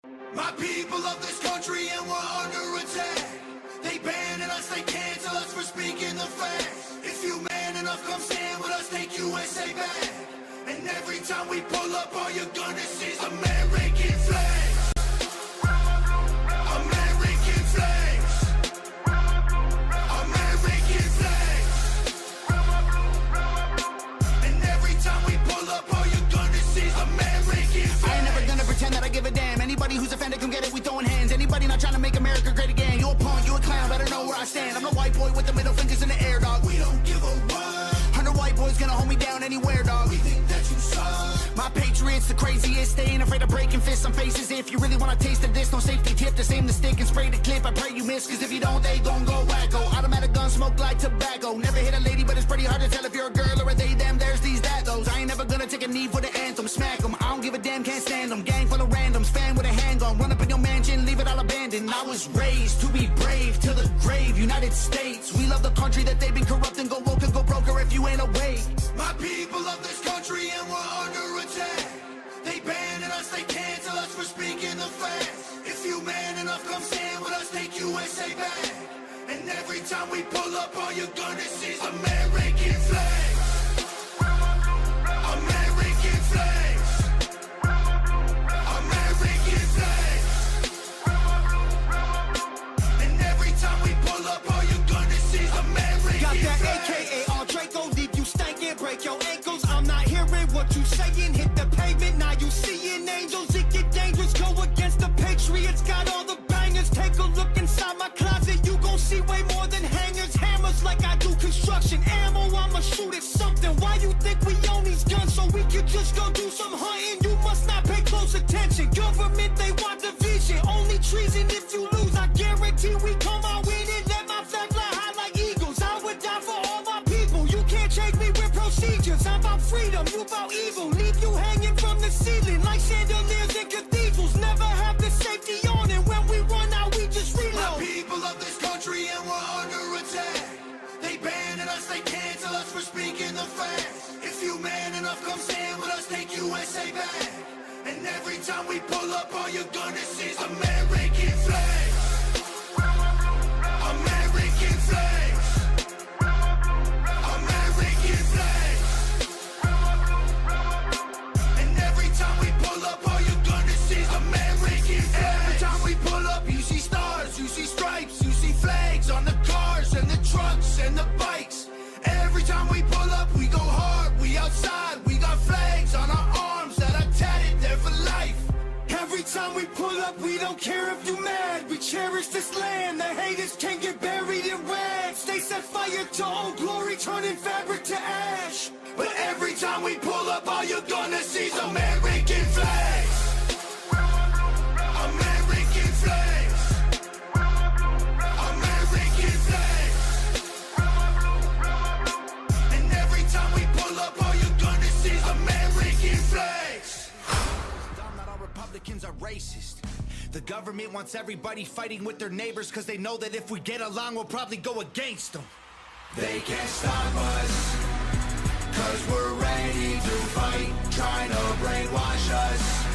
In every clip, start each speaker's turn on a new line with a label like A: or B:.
A: My people of this country and we're under attack. They banning us, they cancel us for speaking the facts. If you man enough, come stand with us, take USA back. And every time we pull up, all you're gonna see is American flags. American flags. American flags. And every time we pull up, all you're gonna see is American flags.
B: I ain't never gonna pretend that I give a damn. Anybody who's offended, come get it, we throwing hands. Anybody not trying to make America great again, you a punk, you a clown, better know where I stand. I'm the white boy with the middle fingers in the air, dog.
A: We don't give a what.
B: 100 white boys gonna hold me down anywhere, dog.
A: We think that you suck.
B: My patriots the craziest, they ain't afraid of breaking fists on faces. If you really wanna taste of this, no safety tip, just aim the stick and spray the clip. I pray you miss, cause if you don't, they gon' go wacko. Automatic gun smoke like tobacco. Never hit a lady, but it's pretty hard to tell if you're a girl or a they, them, there's these, that, those. I ain't never gonna take a knee for the anthem, smack them. I don't give a damn, can't stand them. Gang full of randoms, fan with a handgun. Run up in your mansion, leave it all abandoned. I was raised to be brave, to the grave, United States. We love the country that they've been corrupting. Go woke and go broker if you ain't awake.
A: My people of this country and we're under attack. They banning us, they cancel us for speaking the facts. If you man enough, come stand with us, take USA back. And every time we pull up, all you're gonna see is American flags. American flags. American flags. And every time we pull up, all you're gonna see is American
C: Got that
A: flags.
C: AKA all Draco, leave you stankin', break your ankles. I'm not hearing what you saying, hit the pavement, now you seeing angels. It get dangerous, go against the Patriots, got all the bangers. Take a look inside my closet, you gon' see way more than hangers. Hammers like I do construction, ammo, I'ma shoot at something. Why you think we own these guns so we could just go do some hunting? You must not pay close attention, government, they want division. Only treason if you lose, I guarantee we come out winning. Let my flag fly high like eagles, I would die for all my people. You can't change me with procedures, I'm about freedom, you about evil. Leave you hanging from the ceiling like chandeliers in cathedrals. Never have the safety on, and when we run out, we just
A: My
C: reload.
A: people of this country and we're under attack. They banning us, they cancel us for speaking the facts. If you man enough, come stand with us, take USA back. And every time we pull up, all you're gonna see is American flags. American flags. American flags. And every time we pull up, all you're gonna see is American flags. Every time we pull up, you see stars, you see stripes, you see flags on the cars and the trucks and the bikes. Every time we pull up, we go hard, we outside, we got flags on our arms that are tatted there for life.
C: Every time we pull up, we don't care if you mad. We cherish this land, the haters can get buried in rags. They set fire to old glory, turning fabric to ash.
A: But every time we pull up, all you're gonna see is American flags. American flags. American flags. And every time we pull up, all you're gonna see is American flags.
B: Not all Republicans are racist. The government wants everybody fighting with their neighbors because they know that if we get along, we'll probably go against them.
A: They can't stop us, cause we're ready to fight, trying to brainwash us.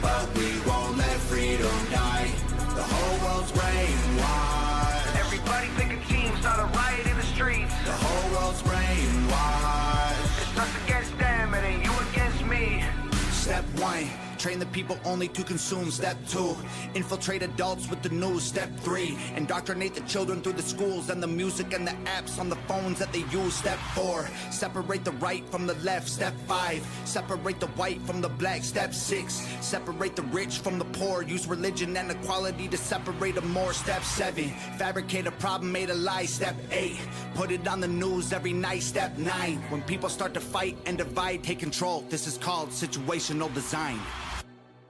A: But we won't let freedom die, the whole world's brainwashed.
D: Everybody pick a team, start a riot in the streets.
A: The whole world's brainwashed.
D: It's us against them, it ain't you against me.
B: Step 1, train the people only to consume. Step 2, infiltrate adults with the news. Step 3, indoctrinate the children through the schools and the music and the apps on the phones that they use. Step 4, separate the right from the left. Step 5, separate the white from the black. Step 6, separate the rich from the poor. Use religion and equality to separate them more. Step 7, fabricate a problem, made a lie. Step 8, put it on the news every night. Step 9, when people start to fight and divide, take control. This is called situational design.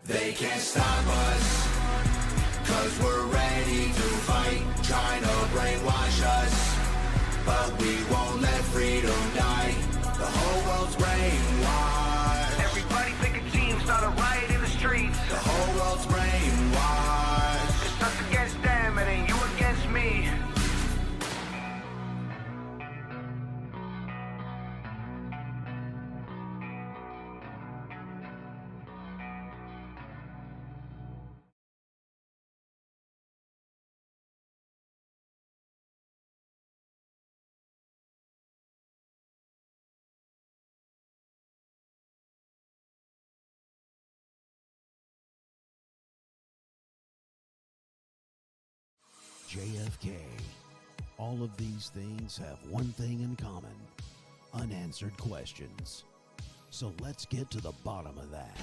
A: They can't stop us, cause we're ready to fight, trying to brainwash us. But we won't let freedom die, the whole world's brainwashed.
D: Everybody pick a team, start a riot in the streets.
A: The whole world's brainwashed.
D: It's us against them, it ain't you against me.
E: JFK. All of these things have one thing in common: unanswered questions. So let's get to the bottom of that.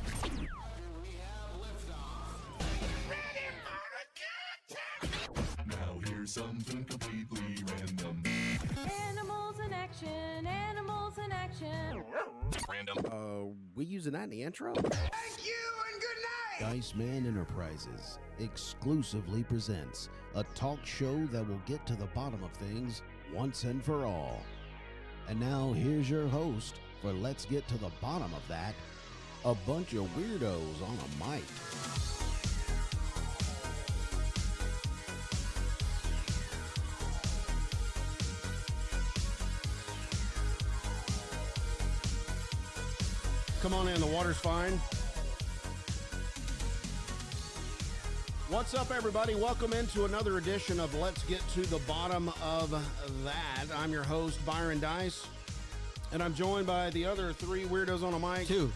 F: Now here's something completely random.
G: Animals in action, animals in action.
F: Random.
H: We using that in the intro?
A: Thank you and good night.
E: Dice Man Enterprises exclusively presents a talk show that will get to the bottom of things once and for all. And now here's your host for Let's Get to the Bottom of That, a bunch of weirdos on a mic.
H: Come on in, the water's fine. What's up, everybody? Welcome into another edition of Let's Get to the Bottom of That. I'm your host, Byron Dice, and I'm joined by the other three weirdos on a mic. Two.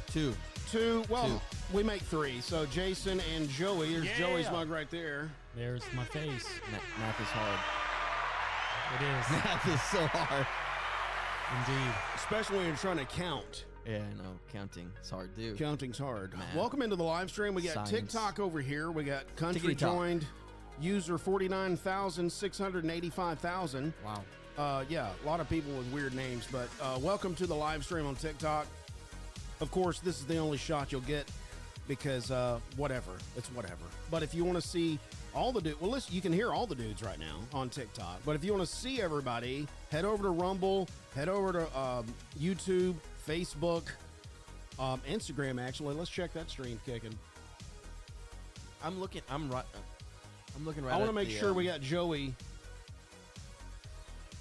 H: Well, we make three. So Jason and Joey. Here's Joey's mug right there.
I: There's my face.
J: Math is hard.
I: It is.
J: Math is so hard.
I: Indeed.
H: Especially when you're trying to count.
J: Yeah, I know. Counting is hard, dude.
H: Counting's hard.
J: Math.
H: Welcome into the live stream. We got
J: Science.
H: TikTok over here. We got country
J: Tickety-tock.
H: joined. User 49,685,000.
J: Wow.
H: Yeah, a lot of people with weird names, but welcome to the live stream on TikTok. Of course, this is the only shot you'll get because whatever. It's whatever. But if you want to see all the dudes, well, listen, you can hear all the dudes right now on TikTok. But if you want to see everybody, head over to Rumble, head over to YouTube, Facebook, Instagram, actually. Let's check that stream kicking.
J: I'm looking right.
H: I want to make sure we got Joey.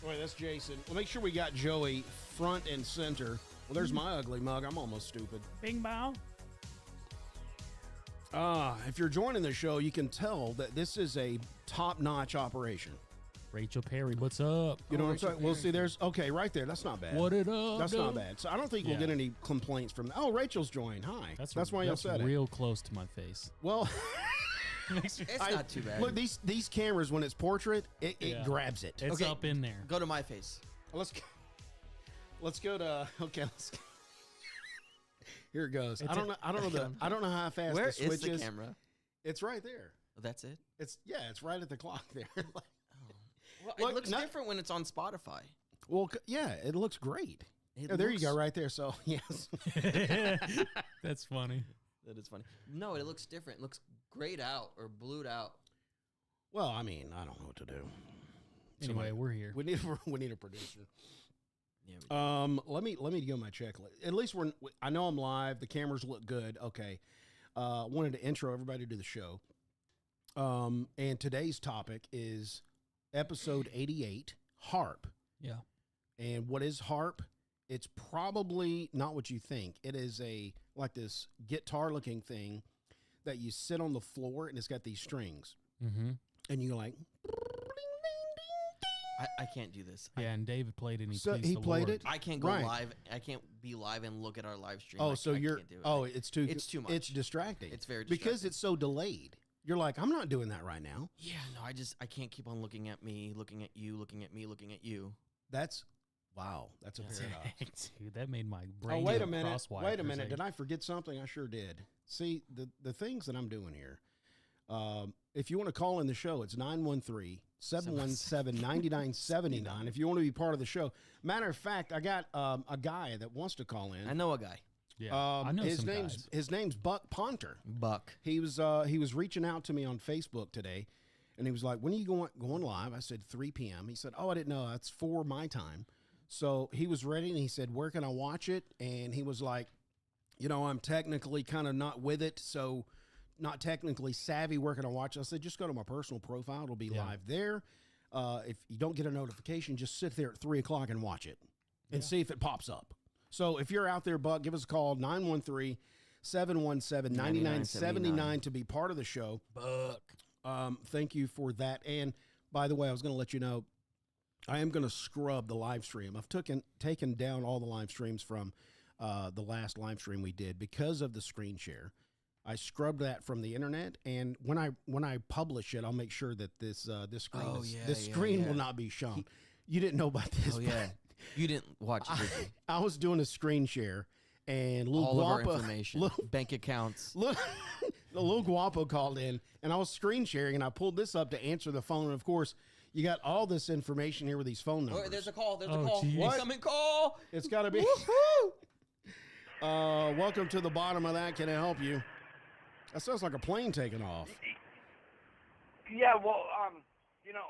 H: Wait, that's Jason. We'll make sure we got Joey front and center. Well, there's my ugly mug. I'm almost stupid.
I: Bing bow.
H: If you're joining the show, you can tell that this is a top-notch operation.
I: Rachel Perry, what's up?
H: You know what I'm saying? We'll see. There's okay right there. That's not bad.
I: What it up?
H: That's
I: dude?
H: not bad. So I don't think we'll
I: Yeah.
H: get any complaints from. Oh, Rachel's joined. Hi. That's why you said it.
I: real close to my face.
H: Well,
J: It's not too bad.
H: look, these cameras when it's portrait, it
I: Yeah.
H: grabs it.
I: It's
J: Okay.
I: up in there.
J: Go to my face.
H: Let's go to let's go. Here it goes. I don't know how fast
J: Where
H: the switch
J: is the camera?
H: It's right there.
J: Oh, that's it.
H: It's right at the clock there.
J: Well,
H: Look,
J: it looks
H: not-
J: different when it's on Spotify.
H: Well, yeah, it looks great.
J: It
H: Oh, there you
J: looks-
H: go, right there. So yes,
I: That's funny.
J: That is funny. No, it looks different. It looks grayed out or blued out.
H: well, I mean, I don't know what to do.
I: Anyway, we're here.
H: We need a producer.
J: Yeah.
H: Let me go my checklist. At least I know I'm live. The cameras look good. Okay. Wanted to intro everybody to the show. And today's topic is episode 88, HAARP.
I: Yeah.
H: And what is HAARP? It's probably not what you think. It is like this guitar looking thing that you sit on the floor and it's got these strings.
I: Mm-hmm.
H: And you're like,
J: I can't do this.
I: Yeah, and David played it and
H: So
I: pleased
H: he
I: the
H: played
I: Lord.
H: it?
J: I can't go
H: Right.
J: live. I can't be live and look at our live stream.
H: oh,
J: I
H: so you're,
J: can't do it.
H: oh, it's too
J: much.
H: It's distracting.
J: It's very
H: Because
J: distracting.
H: it's so delayed. You're like, I'm not doing that right now.
J: Yeah, no, I can't keep on looking at me, looking at you, looking at me, looking at you.
H: Wow, that's a paradox.
I: Dude, that made my brain.
H: Oh, wait a
I: go
H: minute.
I: crosswise
H: Wait
I: for
H: a minute.
I: second.
H: Did I forget something? I sure did. See, the things that I'm doing here. If you want to call in the show, it's 913-717-9979. If you want to be part of the show. Matter of fact, I got a guy that wants to call in.
J: I know a guy.
I: Yeah, I know some guys.
H: His name's Buck Ponter.
J: Buck.
H: He was reaching out to me on Facebook today, and he was like, "When are you going live?" I said 3 p.m. He said, "Oh, I didn't know. That's 4 my time." So he was ready, and he said, "Where can I watch it?" And he was like, "I'm technically kind of not with it, so not technically savvy. Where can I watch it?" I said, "Just go to my personal profile. It'll be live there. If you don't get a notification, just sit there at 3 o'clock and watch it and see if it pops up." So if you're out there, Buck, give us a call, 913-717-9979 to be part of the show.
I: Buck.
H: Thank you for that. And by the way, I was going to let you know, I am going to scrub the live stream. I've taken down all the live streams from the last live stream we did because of the screen share. I scrubbed that from the internet, and when I publish it, I'll make sure that this screen will not be shown. You didn't know about this.
J: Oh yeah, you didn't watch it, did you?
H: I was doing a screen share, and
J: all of our information, bank accounts.
H: Lil Guapo called in, and I was screen sharing, and I pulled this up to answer the phone, and of course, you got all this information here with these phone numbers.
J: Oh, there's a call. There's a call.
I: Geez.
J: What? Incoming call.
H: It's got to be. Welcome to the bottom of that. Can I help you? That sounds like a plane taking off.
K: Yeah, well, you know,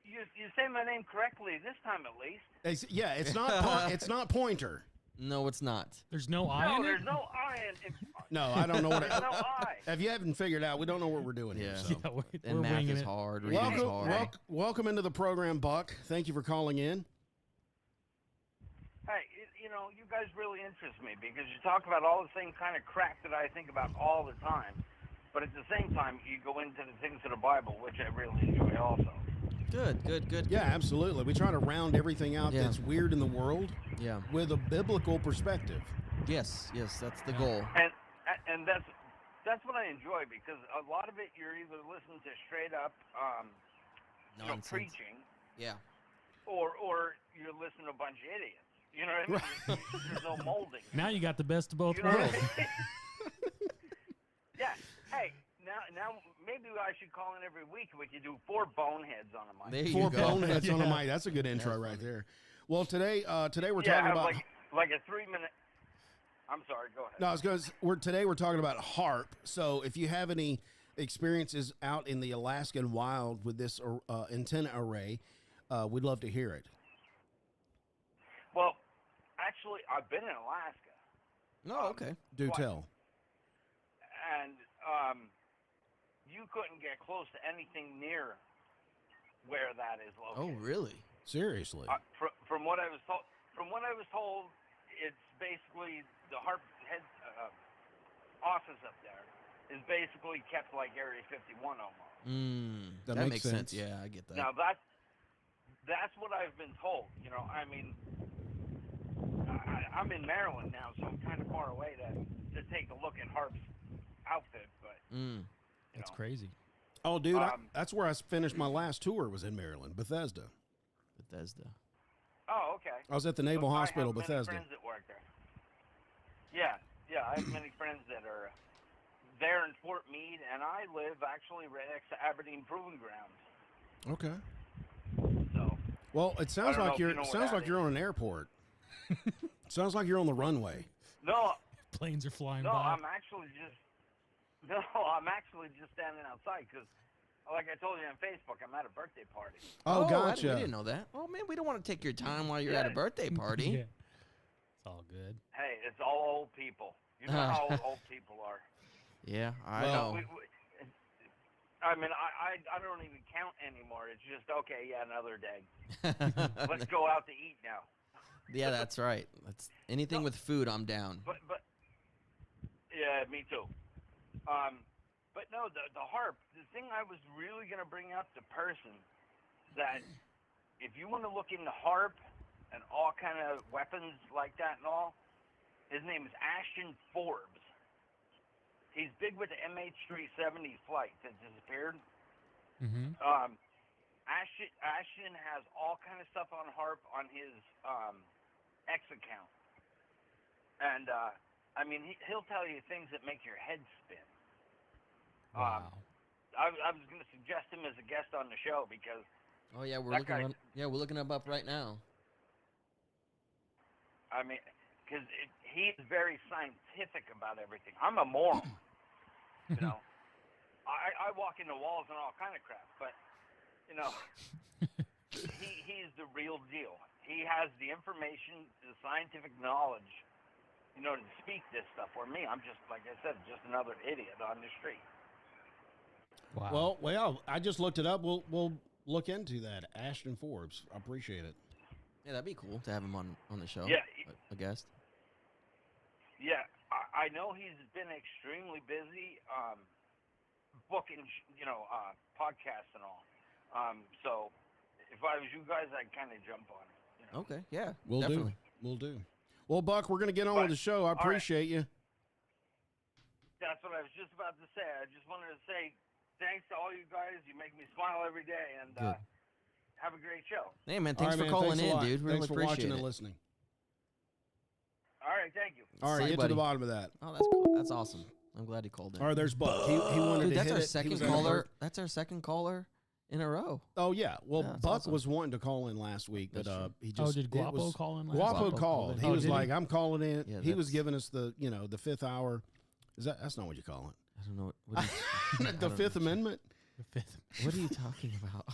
K: you say my name correctly this time at least.
H: It's not it's not Pointer.
J: No, it's not.
I: There's no I in it?
K: There's no I in it.
H: No, I don't know what it
K: There's no I.
H: If you haven't figured out, we don't know what we're doing here. So.
I: Yeah,
J: And
I: we're
J: math
I: winging
J: is
I: it.
J: hard. Reading is hard.
H: Welcome into the program, Buck. Thank you for calling in.
K: Hey, you know, you guys really interest me because you talk about all the same kind of crap that I think about all the time. But at the same time, you go into the things of the Bible, which I really enjoy also.
J: Good.
H: Yeah, absolutely. We try to round everything out
J: Yeah.
H: that's weird in the world
J: Yeah.
H: with a biblical perspective.
J: Yes, that's the goal.
K: And that's what I enjoy because a lot of it you're either listening to straight up
J: Nonsense.
K: preaching,
J: Yeah.
K: or you're listening to a bunch of idiots. You know what I mean? There's no molding.
I: Now you got the best of both
K: You know what I
I: worlds.
K: mean? Yeah. Hey, now maybe I should call in every week. We could do 4 boneheads on a mic.
J: There you
H: Four
J: go.
H: boneheads on a
I: Yeah.
H: mic. That's a good intro
J: That's
H: right
J: funny.
H: there. Well, today we're
K: Yeah,
H: talking about.
K: like a 3-minute. I'm sorry. Go ahead.
H: No, it's because today we're talking about HAARP. So if you have any experiences out in the Alaskan wild with this antenna array, we'd love to hear it.
K: Well, actually, I've been in Alaska,
J: Oh, okay.
H: Do
K: What?
H: tell.
K: and you couldn't get close to anything near where that is
J: Oh,
K: located.
J: really?
H: Seriously.
K: From what I was told, it's basically the HAARP head office up there is basically kept like Area 51 almost.
H: That
J: That
H: makes
J: makes sense.
H: sense.
J: Yeah, I get that.
K: Now that's what I've been told. You know, I mean, I'm in Maryland now, so I'm kind of far away to take a look at HAARP's outfit, but
I: That's crazy.
H: Oh, dude, that's where I finished my last tour. Was in Maryland, Bethesda.
J: Bethesda.
K: oh, okay.
H: I was at the Naval Hospital,
K: I have
H: Bethesda.
K: many friends that work there. Yeah, I have many friends that are there in Fort Meade, and I live actually right next to Aberdeen Proving Grounds.
H: Okay.
K: So,
H: Well, it sounds
K: don't know
H: like
K: if you
H: you're.
K: know what
H: Sounds
K: that
H: like you're on an airport. Sounds like you're on the runway.
K: no,
I: Planes are flying
K: no,
I: by.
K: I'm actually just standing outside because, like I told you on Facebook, I'm at a birthday party.
H: Oh,
J: We
H: gotcha.
J: didn't know that. Oh man, we don't want to take your time while you're at a
K: Yeah.
J: birthday party.
I: Yeah. It's all good.
K: Hey, it's all old people. You know how old people are.
J: Yeah, I
H: Well-
J: know.
K: I mean, I don't even count anymore. It's just, okay, yeah, another day. Let's go out to eat now.
J: Yeah, that's right. That's anything with food, I'm down.
K: But yeah, me too. But no, the HAARP, the thing I was really going to bring up the person that if you want to look into HAARP and all kind of weapons like that and all, his name is Ashton Forbes. He's big with the MH370 flight that disappeared.
I: Mm-hmm.
K: Ashton has all kind of stuff on HAARP on his X account. And, I mean, he'll tell you things that make your head spin.
I: Wow.
K: I was going to suggest him as a guest on the show because
J: Oh yeah, we're
K: That
J: looking.
K: guy-
J: We're looking him up right now.
K: I mean, because he's very scientific about everything. I'm a moron, you know. I walk into walls and all kind of crap, but you know, he's the real deal. He has the information, the scientific knowledge, you know, to speak this stuff. For me, I'm just, like I said, just another idiot on the street.
I: Wow.
H: Well, I just looked it up. We'll look into that. Ashton Forbes. I appreciate it.
J: Yeah, that'd be cool to have him on the show.
K: Yeah.
J: a guest.
K: Yeah, I know he's been extremely busy booking, you know, podcasts and all. So if I was you guys, I'd kind of jump on it. You know?
J: Okay, yeah,
H: We'll
J: definitely.
H: do. We'll do. Well, Buck, we're going to get on with the show. I
K: right.
H: appreciate you.
K: That's what I was just about to say. I just wanted to say thanks to all you guys. You make me smile every day, and have a great show.
J: Hey, man,
H: All
J: thanks
H: right,
J: for
H: man,
J: calling
H: thanks a
J: in,
H: lot.
J: dude. Really
H: Thanks for
J: appreciate
H: watching
J: it.
H: and listening.
K: All right, thank you.
H: All right,
J: Sorry,
H: get
J: buddy.
H: to the bottom of that.
J: Oh, that's cool. That's awesome. I'm glad he called in.
H: All right, there's Buck. He wanted
J: Dude,
H: to
J: that's
H: hit
J: our
H: it. He
J: second
H: was at a
J: caller.
H: birth-
J: That's our second caller in a row.
H: Oh yeah, well
J: Yeah, that's
H: Buck
J: awesome.
H: was wanting to call in last week, but
J: That's true.
H: he just
I: did
H: it
I: Guapo
H: was-
I: call in last
H: Guapo
J: Guapo
H: called.
J: called in.
H: He
I: Oh,
H: was
I: did he?
H: like, "I'm calling in."
J: Yeah,
H: he was
J: that's-
H: giving us the 5th hour. Is that's not what you call
J: I don't know. What I
H: it? The
J: don't
H: Fifth
J: know.
H: Amendment.
I: The fifth.
J: What are you talking about?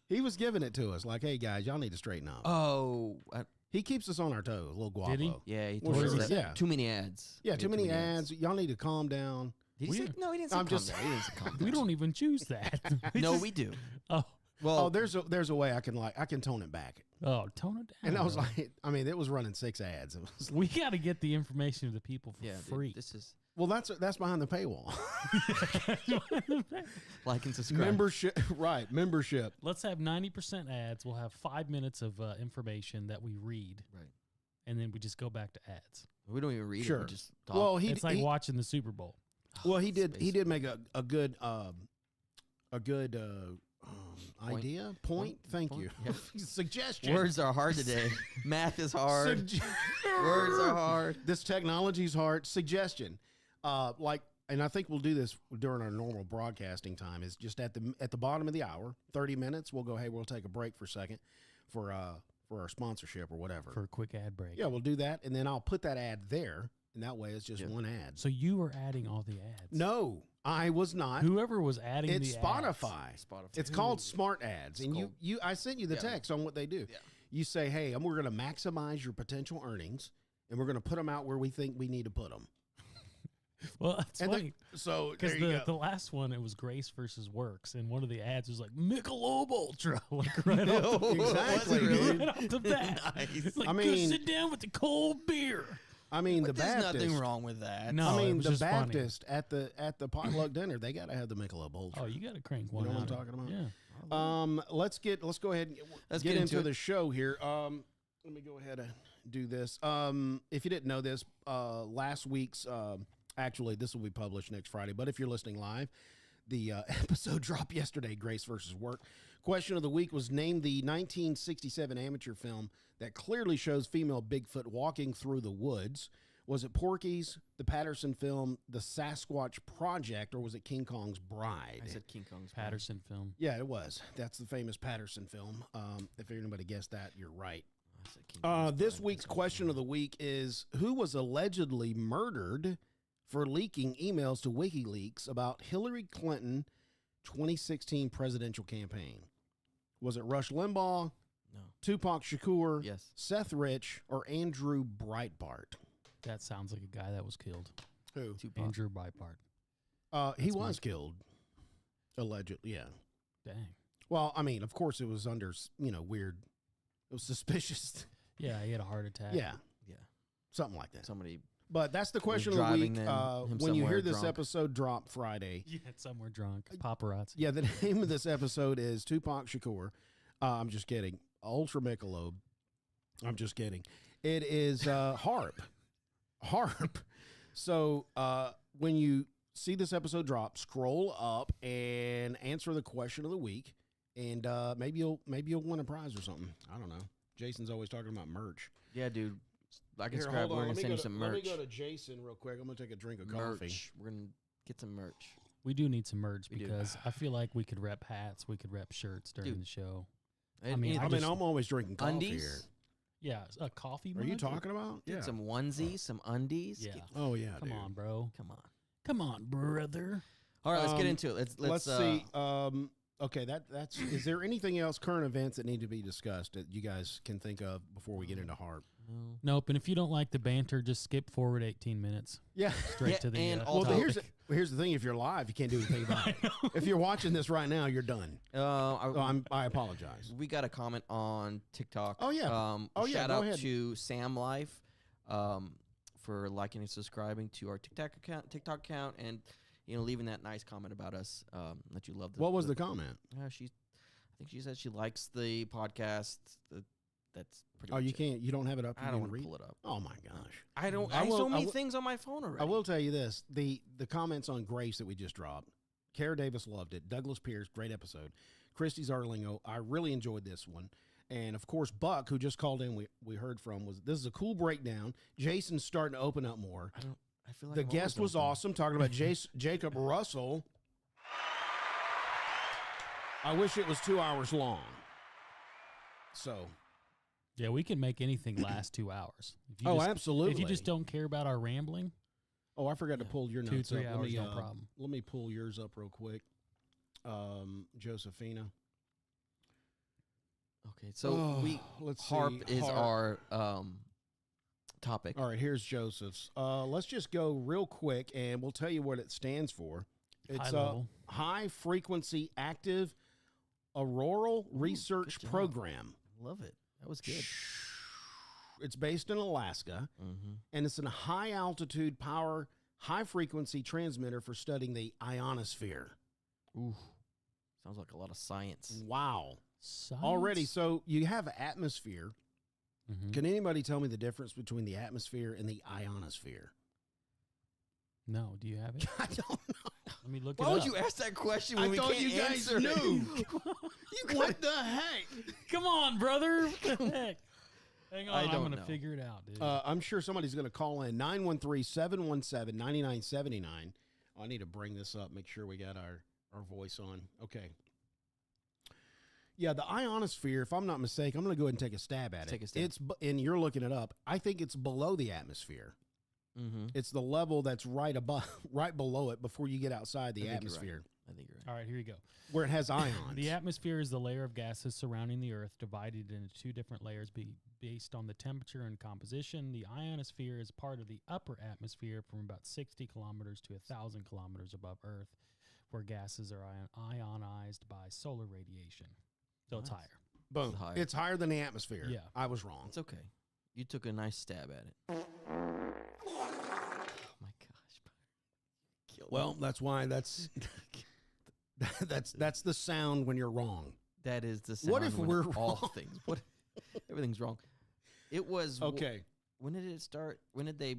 H: He was giving it to us like, "Hey guys, y'all need to straighten up."
J: Oh,
H: He keeps us on our toes, little Guapo.
I: Did he?
J: yeah. He
H: Well,
J: told us
H: sure,
J: that.
H: yeah.
J: Too many ads.
H: Yeah,
J: He
H: too
J: had
H: many ads. Y'all need to calm down.
J: Did he say? No, he didn't say
H: I'm
J: calm
H: just-
J: down. He didn't say calm down.
I: We don't even choose that.
J: No, we do.
I: Oh,
J: Well,
H: Oh, there's a way I can tone it back.
I: oh, tone it down.
H: And I was
I: bro.
H: like, I mean, it was running 6 ads. It was,
I: we got to get the information to the people for
J: yeah, dude,
I: free.
J: this is
H: well, that's behind the paywall.
J: like and subscribe.
H: Membership, right? Membership.
I: Let's have 90% ads. We'll have 5 minutes of information that we read,
J: Right.
I: and then we just go back to ads.
J: We don't even read it.
H: Sure.
J: We just talk.
H: Well,
I: It's like watching the Super Bowl.
H: he did
J: basically-
H: make a good idea point. Thank
J: point,
H: you.
J: yeah.
H: Suggestion.
J: Words are hard today. Math is hard.
H: Sugge-
J: Words are hard.
H: This technology's hard. Suggestion. And I think we'll do this during our normal broadcasting time. Is just at the bottom of the hour, 30 minutes. We'll go. Hey, we'll take a break for a second for our sponsorship or whatever.
I: For a quick ad break.
H: Yeah, we'll do that, and then I'll put that ad there, and that way it's just one ad.
I: So you were adding all the ads.
H: No, I was not.
I: Whoever was adding
H: It's
I: the
H: Spotify.
I: ads.
H: It's called Smart Ads, and
J: called-
H: I sent you the text on what they do.
J: Yeah.
H: You say, hey, we're going to maximize your potential earnings, and we're going to put them out where we think we need to put them.
I: Well, that's
H: And
I: funny.
H: so
I: Because
H: there you go.
I: the last one, it was Grace versus Works, and one of the ads was like Michelob Ultra, like right off the
H: Exactly,
I: right
H: dude.
I: off the bat.
J: Nice.
I: Like,
H: I
I: go
H: mean-
I: sit down with the cold beer.
H: I mean, the
J: There's
H: Baptist.
J: nothing wrong with that.
I: No,
H: I
I: it
H: mean,
I: was
H: the
I: just funny.
H: Baptist at the potluck dinner, they got to have the Michelob Ultra.
I: Oh, you got to crank
H: You
I: one
H: know what
I: out.
H: I'm talking about?
I: Yeah.
H: Let's go ahead and
J: Let's
H: get
J: get
H: into
J: into
H: the
J: it.
H: show here. Let me go ahead and do this. If you didn't know this, last week's actually this will be published next Friday, but if you're listening live, the episode dropped yesterday. Grace versus Work. Question of the week was: name the 1967 amateur film that clearly shows female Bigfoot walking through the woods. Was it Porky's, the Patterson film, the Sasquatch Project, or was it King Kong's Bride?
J: I said King Kong's
I: Patterson film.
H: Yeah, it was. That's the famous Patterson film. If anybody guessed that, you're right.
J: I said King Kong's
H: This
J: Bride.
H: week's question of the week is: who was allegedly murdered for leaking emails to WikiLeaks about Hillary Clinton 2016 presidential campaign? Was it Rush Limbaugh,
J: No.
H: Tupac Shakur,
J: Yes.
H: Seth Rich, or Andrew Breitbart?
I: That sounds like a guy that was killed.
H: Who?
J: Tupac.
I: Andrew Breitbart.
H: He
I: That's
H: was
I: Mike.
H: killed. Allegedly, yeah.
I: Dang.
H: Well, I mean, of course, it was under, weird. It was suspicious.
I: Yeah, he had a heart attack.
H: Yeah,
J: Yeah.
H: something like that.
J: Somebody.
H: But that's the question of the
J: driving
H: week.
J: then, him
H: When you hear
J: somewhere
H: this
J: drunk.
H: episode drop Friday,
I: Yeah, somewhere drunk. Paparazzi.
H: yeah, the name of this episode is Tupac Shakur. I'm just kidding. Ultra Michelob. I'm just kidding. It is HAARP. HAARP. So when you see this episode drop, scroll up and answer the question of the week, and maybe you'll win a prize or something. I don't know. Jason's always talking about merch.
J: Yeah, dude. Like and
H: Here,
J: subscribe.
H: hold on.
J: We're gonna
H: Let me
J: send
H: go
J: you
H: to-
J: some
H: Let me
J: merch.
H: go to Jason real quick. I'm gonna take a drink of coffee.
J: Merch. We're gonna get some merch.
I: We do need some merch
J: We do.
I: because I feel like we could rep hats, we could rep shirts during
J: Dude.
I: the show.
J: I
I: mean,
H: I mean, I'm always drinking coffee
J: undies.
H: here.
I: Yeah, a coffee.
H: Are you
I: mug?
H: talking about?
J: Dude, some onesies, some undies.
I: Yeah.
H: Oh yeah.
I: Come
H: dude.
I: on, bro.
J: Come on.
I: Come on, brother.
J: All right, let's get
H: Um,
J: into it.
H: Let's see. Okay, that's. Is there anything else, current events that need to be discussed that you guys can think of before we get into HAARP?
J: No.
I: Nope. And if you don't like the banter, just skip forward 18 minutes
H: Yeah.
I: straight
J: Yeah,
I: to the.
J: and
H: Well,
J: topic.
H: here's the thing. If you're live, you can't do anything about it. If you're watching this right now, you're done. I apologize.
J: We got a comment on TikTok.
H: Oh, yeah.
J: Shout
H: Go
J: out
H: ahead.
J: to Sam Life for liking and subscribing to our TikTok account, and leaving that nice comment about us that you love.
H: What was the comment?
J: I think she said she likes the podcast. that's pretty.
H: Oh,
J: much
H: you
J: it.
H: can't. You don't have it up.
J: I don't want to pull it up.
H: Oh my gosh.
J: I don't.
H: I
J: I have
H: will-
J: so
H: I
J: many
H: will-
J: things on my phone already.
H: I will tell you this: the comments on Grace that we just dropped. Kara Davis loved it. Douglas Pierce, great episode. Christy Zarlingo, I really enjoyed this one. And of course, Buck, who just called in, we heard from, was this is a cool breakdown. Jason's starting to open up more.
J: I feel like
H: The
J: I'm
H: guest
J: always
H: was
J: open.
H: awesome, talking about Jacob Russell. I wish it was 2 hours long. So,
I: Yeah, we can make anything last 2 hours. If you
H: oh,
I: just,
H: absolutely.
I: If you just don't care about our rambling,
H: Oh, I forgot to pull your notes
I: 2-3
H: up.
I: hours, no problem.
H: Let me pull yours up real quick. Josephina.
J: Okay, so
H: let's
J: HAARP
H: see.
J: is
H: HAARP.
J: our topic.
H: All right, here's Joseph's. Let's just go real quick, and we'll tell you what it stands for. It's
I: High level.
H: High Frequency Active Auroral Research
J: job.
H: Program.
J: Love it. That was good.
H: It's based in Alaska, and it's a high altitude power, high frequency transmitter for studying the ionosphere.
J: Ooh, sounds like a lot of science.
H: Wow.
I: Science?
H: Already, so you have atmosphere.
I: Mhm.
H: Can anybody tell me the difference between the atmosphere and the ionosphere?
I: No, do you have it?
H: I don't know.
I: Let me look
J: Why
I: it
J: would
I: up.
J: you ask that question when
H: I
J: we
H: thought
J: can't
H: you guys
J: answer it?
H: knew. What the heck?
I: Come on, brother. What the heck? Hang on,
J: I
I: I'm
J: don't
I: going to
J: know.
I: figure it out, dude.
H: I'm sure somebody's going to call in 913-717-9979. Oh, I need to bring this up, make sure we got our voice on. Okay. Yeah, the ionosphere, if I'm not mistaken, I'm going to go ahead and take a stab at it.
J: Take a stab.
H: And you're looking it up. I think it's below the atmosphere.
J: Mm-hmm.
H: It's the level that's right above, right below it before you get outside the atmosphere,
J: I think you're right.
I: All right, here you go.
H: where it has ions.
I: The atmosphere is the layer of gases surrounding the Earth, divided into two different layers based on the temperature and composition. The ionosphere is part of the upper atmosphere from about 60 kilometers to 1,000 kilometers above Earth, where gases are ionized by solar radiation. So it's higher.
H: Boom.
J: It's higher.
H: It's higher than the atmosphere.
I: Yeah.
H: I was wrong.
J: It's okay. You took a nice stab at it. Oh my gosh. Killed
H: Well,
J: me.
H: that's why that's the sound when you're wrong.
J: That is the sound.
H: What if
J: when
H: we're
J: all
H: wrong?
J: things? What? Everything's wrong. It was
H: Okay.
J: When did it start? When did they?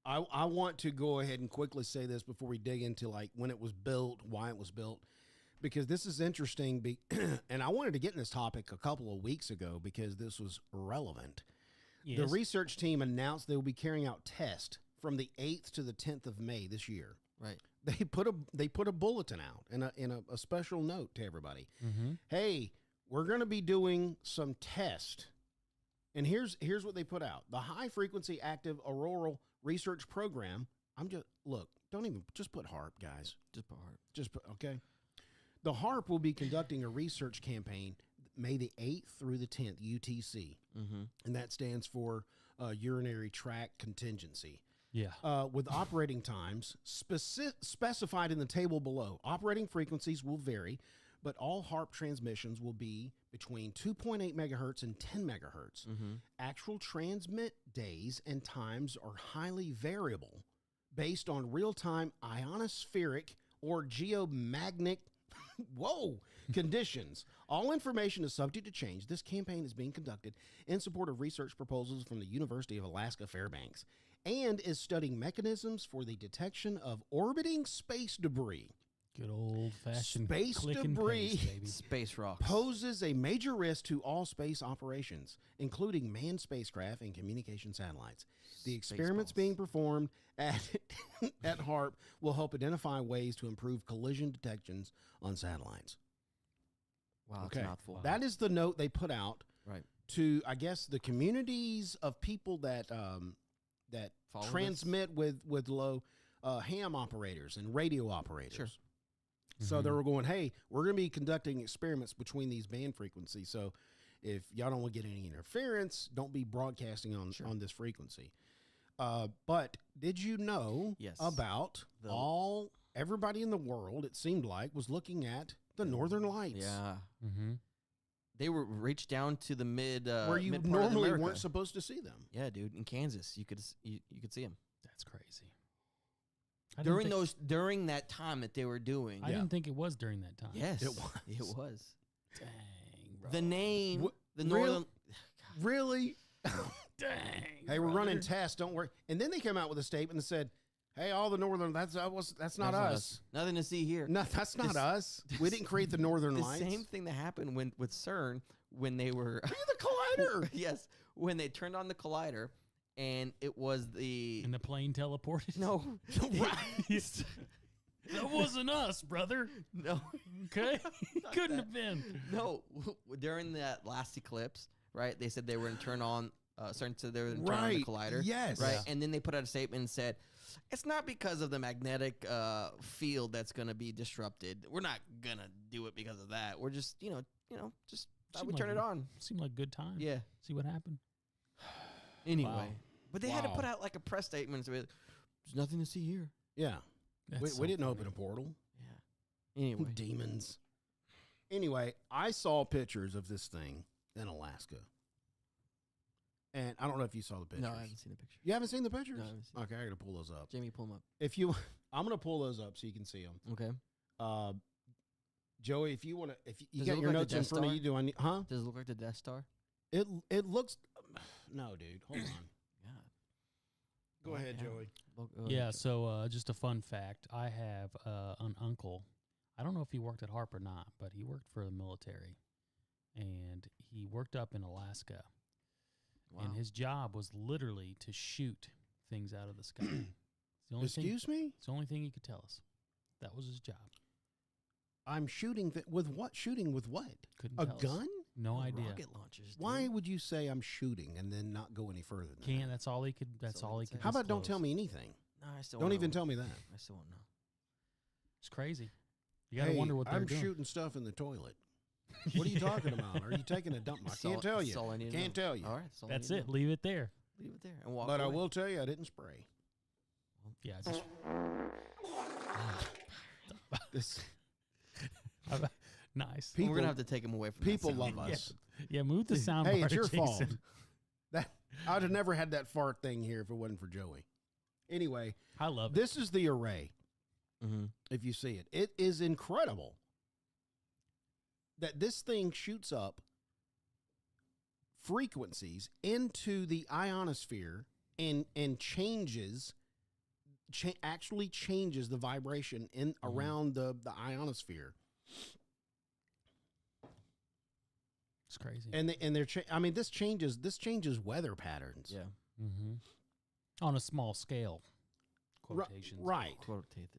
H: I want to go ahead and quickly say this before we dig into like when it was built, why it was built, because this is interesting. And I wanted to get in this topic a couple of weeks ago because this was relevant.
I: Yes.
H: The research team announced they will be carrying out tests from the 8th to the 10th of May this year.
J: Right.
H: They put a bulletin out in a special note to everybody.
I: Mm-hmm.
H: Hey, we're going to be doing some tests. And here's what they put out. The High Frequency Active Auroral Research Program. Don't even just put HAARP, guys.
J: Just put heart.
H: Just put, okay. The HAARP will be conducting a research campaign May the 8th through the 10th, UTC.
J: Mm-hmm.
H: And that stands for urinary tract contingency.
I: Yeah.
H: With operating times specified in the table below. Operating frequencies will vary, but all HAARP transmissions will be between 2.8 megahertz and 10 megahertz.
J: Mm-hmm.
H: Actual transmit days and times are highly variable based on real-time ionospheric or geomagnetic conditions. All information is subject to change. This campaign is being conducted in support of research proposals from the University of Alaska Fairbanks and is studying mechanisms for the detection of orbiting space debris.
I: Good old-fashioned
H: Space
I: click
H: debris.
I: and paste, baby.
J: Space rocks.
H: Poses a major risk to all space operations, including manned spacecraft and communication satellites. The experiments
J: Spaceballs.
H: being performed at HAARP will help identify ways to improve collision detections on satellites.
J: Wow, that's a mouthful.
H: That is the note they put out
J: Right.
H: to, I guess, the communities of people that
J: Follow
H: transmit with low ham operators and radio operators.
J: Sure.
H: So they were going, hey, we're going to be conducting experiments between these band frequencies. So if y'all don't want to get any interference, don't be broadcasting on this frequency. But did you know
J: Yes.
H: about everybody in the world, it seemed like, was looking at the Northern Lights?
J: Yeah.
I: Mm-hmm.
J: They were reached down to the mid
H: where you
J: mid part of
H: normally
J: America.
H: weren't supposed to see them.
J: Yeah, dude. In Kansas, you could see them
I: That's crazy. I didn't think-
J: during that time that they were doing.
I: I didn't think it was during that time.
J: Yes,
H: It was.
J: It was.
I: Dang, bro.
J: The name, the
H: real-
J: northern.
H: Really?
I: Dang.
H: Hey, we're running tests. Don't worry. And then they came out with a statement and said, "Hey, all the northern that's not us.
J: Nothing to see here.
H: No, that's not us. We didn't create the northern
J: The
H: lights."
J: same thing that happened with CERN when they were
H: The collider.
J: yes, when they turned on the collider, and it was the
I: And the plane teleported.
J: no
I: Right. That wasn't us, brother.
J: no
I: Okay,
J: Not
I: couldn't
J: that.
I: have been.
J: no during that last eclipse, right? They said they were going to turn on CERN said they were going to turn on the
H: Right.
J: collider,
H: Yes.
J: right?
H: Yeah.
J: And then they put out a statement and said, "It's not because of the magnetic field that's going to be disrupted. We're not going to do it because of that. We're just just thought we
I: Seemed
J: turn
I: like
J: it on."
I: Seemed like a good time.
J: Yeah.
I: See what happened.
J: Anyway,
I: Wow.
J: but they had to
H: Wow.
J: put out like a press statement with, "There's nothing to see here."
H: Yeah.
I: That's
H: We
I: so
H: didn't
I: funny.
H: open a portal.
J: Yeah. Anyway,
H: Demons. Anyway, I saw pictures of this thing in Alaska. And I don't know if you saw the pictures.
J: no, I haven't seen the picture.
H: You haven't seen the pictures?
J: No, I haven't seen
H: Okay, I got to pull those up.
J: Jamie, pull them up.
H: If you, I'm going to pull those up so you can see them.
J: Okay.
H: Joey, if you want to, if you
J: Does it
H: got
J: look
H: your
J: like the
H: notes in
J: Death
H: front of
J: Star?
H: you, do I need, huh?
J: Does it look like the Death Star?
H: It looks, no, dude, hold on.
J: Yeah.
H: Go ahead, Joey.
I: Yeah. So just a fun fact: I have an uncle. I don't know if he worked at HAARP or not, but he worked for the military, and he worked up in Alaska.
J: Wow.
I: And his job was literally to shoot things out of the sky. It's the only
H: Excuse me?
I: It's the only thing he could tell us. That was his job.
H: I'm shooting with what? Shooting with what?
I: Couldn't
H: A
I: tell us.
H: gun?
I: No idea.
J: Rocket launchers. dude.
H: Why would you say I'm shooting and then not go any further than
I: Can't.
H: that?
I: That's all he could. That's all he could.
H: How about don't tell
I: disclose.
H: me anything?
J: No, I still
H: Don't
J: won't
H: even
J: know.
H: tell me that.
J: I still won't know.
I: It's crazy. You gotta
H: Hey,
I: wonder what they're
H: I'm
I: doing.
H: shooting stuff in the toilet. What are you talking about? Are you taking a dump? I
J: That's all-
H: can't tell you.
J: that's all I need to
H: Can't
J: know.
H: tell you.
J: All right. That's all I
I: That's
J: need to
I: it.
J: know.
I: Leave it there.
J: Leave it there and walk
H: But I
J: away.
H: will tell you, I didn't spray.
I: Yeah. Just
H: This
I: nice.
J: We're
H: people,
J: gonna have to take him away from
H: people
J: that sound.
H: love us.
I: Yeah. Move the sound.
H: Hey,
I: bar
H: it's
I: to
H: your fault.
I: Jason.
H: That I'd have never had that fart thing here if it wasn't for Joey. Anyway,
I: I love it.
H: this is the array.
J: Mm-hmm.
H: If you see it, it is incredible that this thing shoots up frequencies into the ionosphere and changes actually changes the vibration in around the ionosphere.
I: It's crazy.
H: And they're I mean this changes weather patterns.
J: Yeah.
I: Mm-hmm. On a small scale.
H: Ri-
I: Quotations.
H: right.
J: Quotations.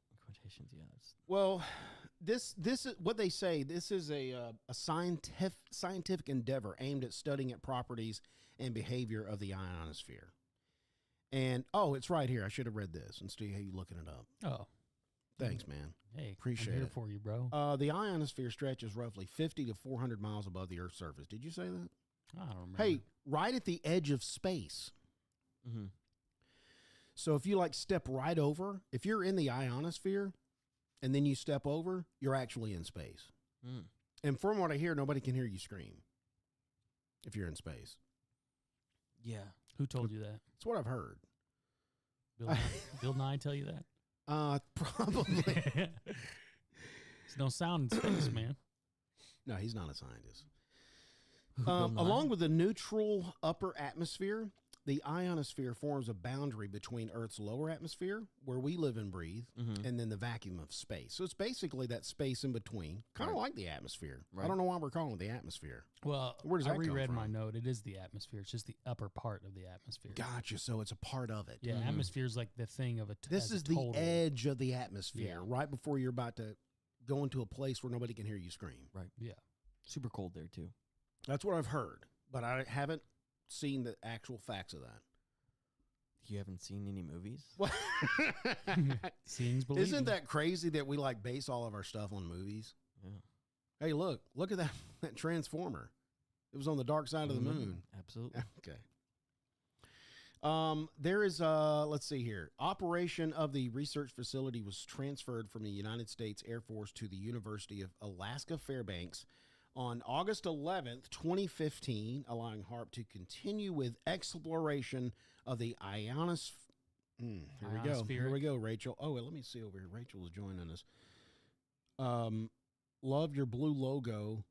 J: Yeah. That's,
H: Well, this is what they say. This is a scientific endeavor aimed at studying at properties and behavior of the ionosphere. And it's right here. I should have read this and see how you looking it up.
I: Oh,
H: Thanks, man.
I: hey,
H: Appreciate
I: I'm here
H: it.
I: for you, bro.
H: The ionosphere stretches roughly 50 to 400 miles above the Earth's surface. Did you say that?
I: I don't remember.
H: Hey, right at the edge of space.
J: mm-hmm.
H: So if you like step right over, if you're in the ionosphere and then you step over, you're actually in space.
J: Mm.
H: And from what I hear, nobody can hear you scream if you're in space.
J: Yeah.
I: Who told you that?
H: That's what I've heard.
I: Bill Nye tell you that?
H: Probably.
I: There's no sound in space, man.
H: No, he's not a scientist.
J: Bill Nye?
H: Along with the neutral upper atmosphere, the ionosphere forms a boundary between Earth's lower atmosphere, where we live and breathe,
J: Mhm.
H: and then the vacuum of space. So it's basically that space in between, kind of
J: Right.
H: like the atmosphere. I
J: Right.
H: don't know why we're calling it the atmosphere.
I: Well,
H: Where does
I: I
H: that come
I: reread my
H: from?
I: note. It is the atmosphere. It's just the upper part of the atmosphere.
H: Gotcha. So it's a part of it.
I: Yeah,
J: Mhm.
I: atmosphere is like the thing of a.
H: This
I: as a
H: is the
I: total.
H: edge of the atmosphere,
I: Yeah.
H: right before you're about to go into a place where nobody can hear you scream.
I: Yeah.
J: Super cold there too.
H: That's what I've heard, but I haven't seen the actual facts of that.
J: You haven't seen any movies?
I: Seeing's believing.
H: Isn't that crazy that we like base all of our stuff on movies?
J: Yeah.
H: Hey, look at that Transformer. It was on the dark side of the
J: Mhm.
H: moon.
J: Absolutely.
H: Okay. There is let's see here. Operation of the research facility was transferred from the United States Air Force to the University of Alaska Fairbanks on August 11th, 2015, allowing HAARP to continue with exploration of the ionosphere. Here we go. Here we go, Rachel. Oh, let me see over here. Rachel is joining us. Love your blue logo.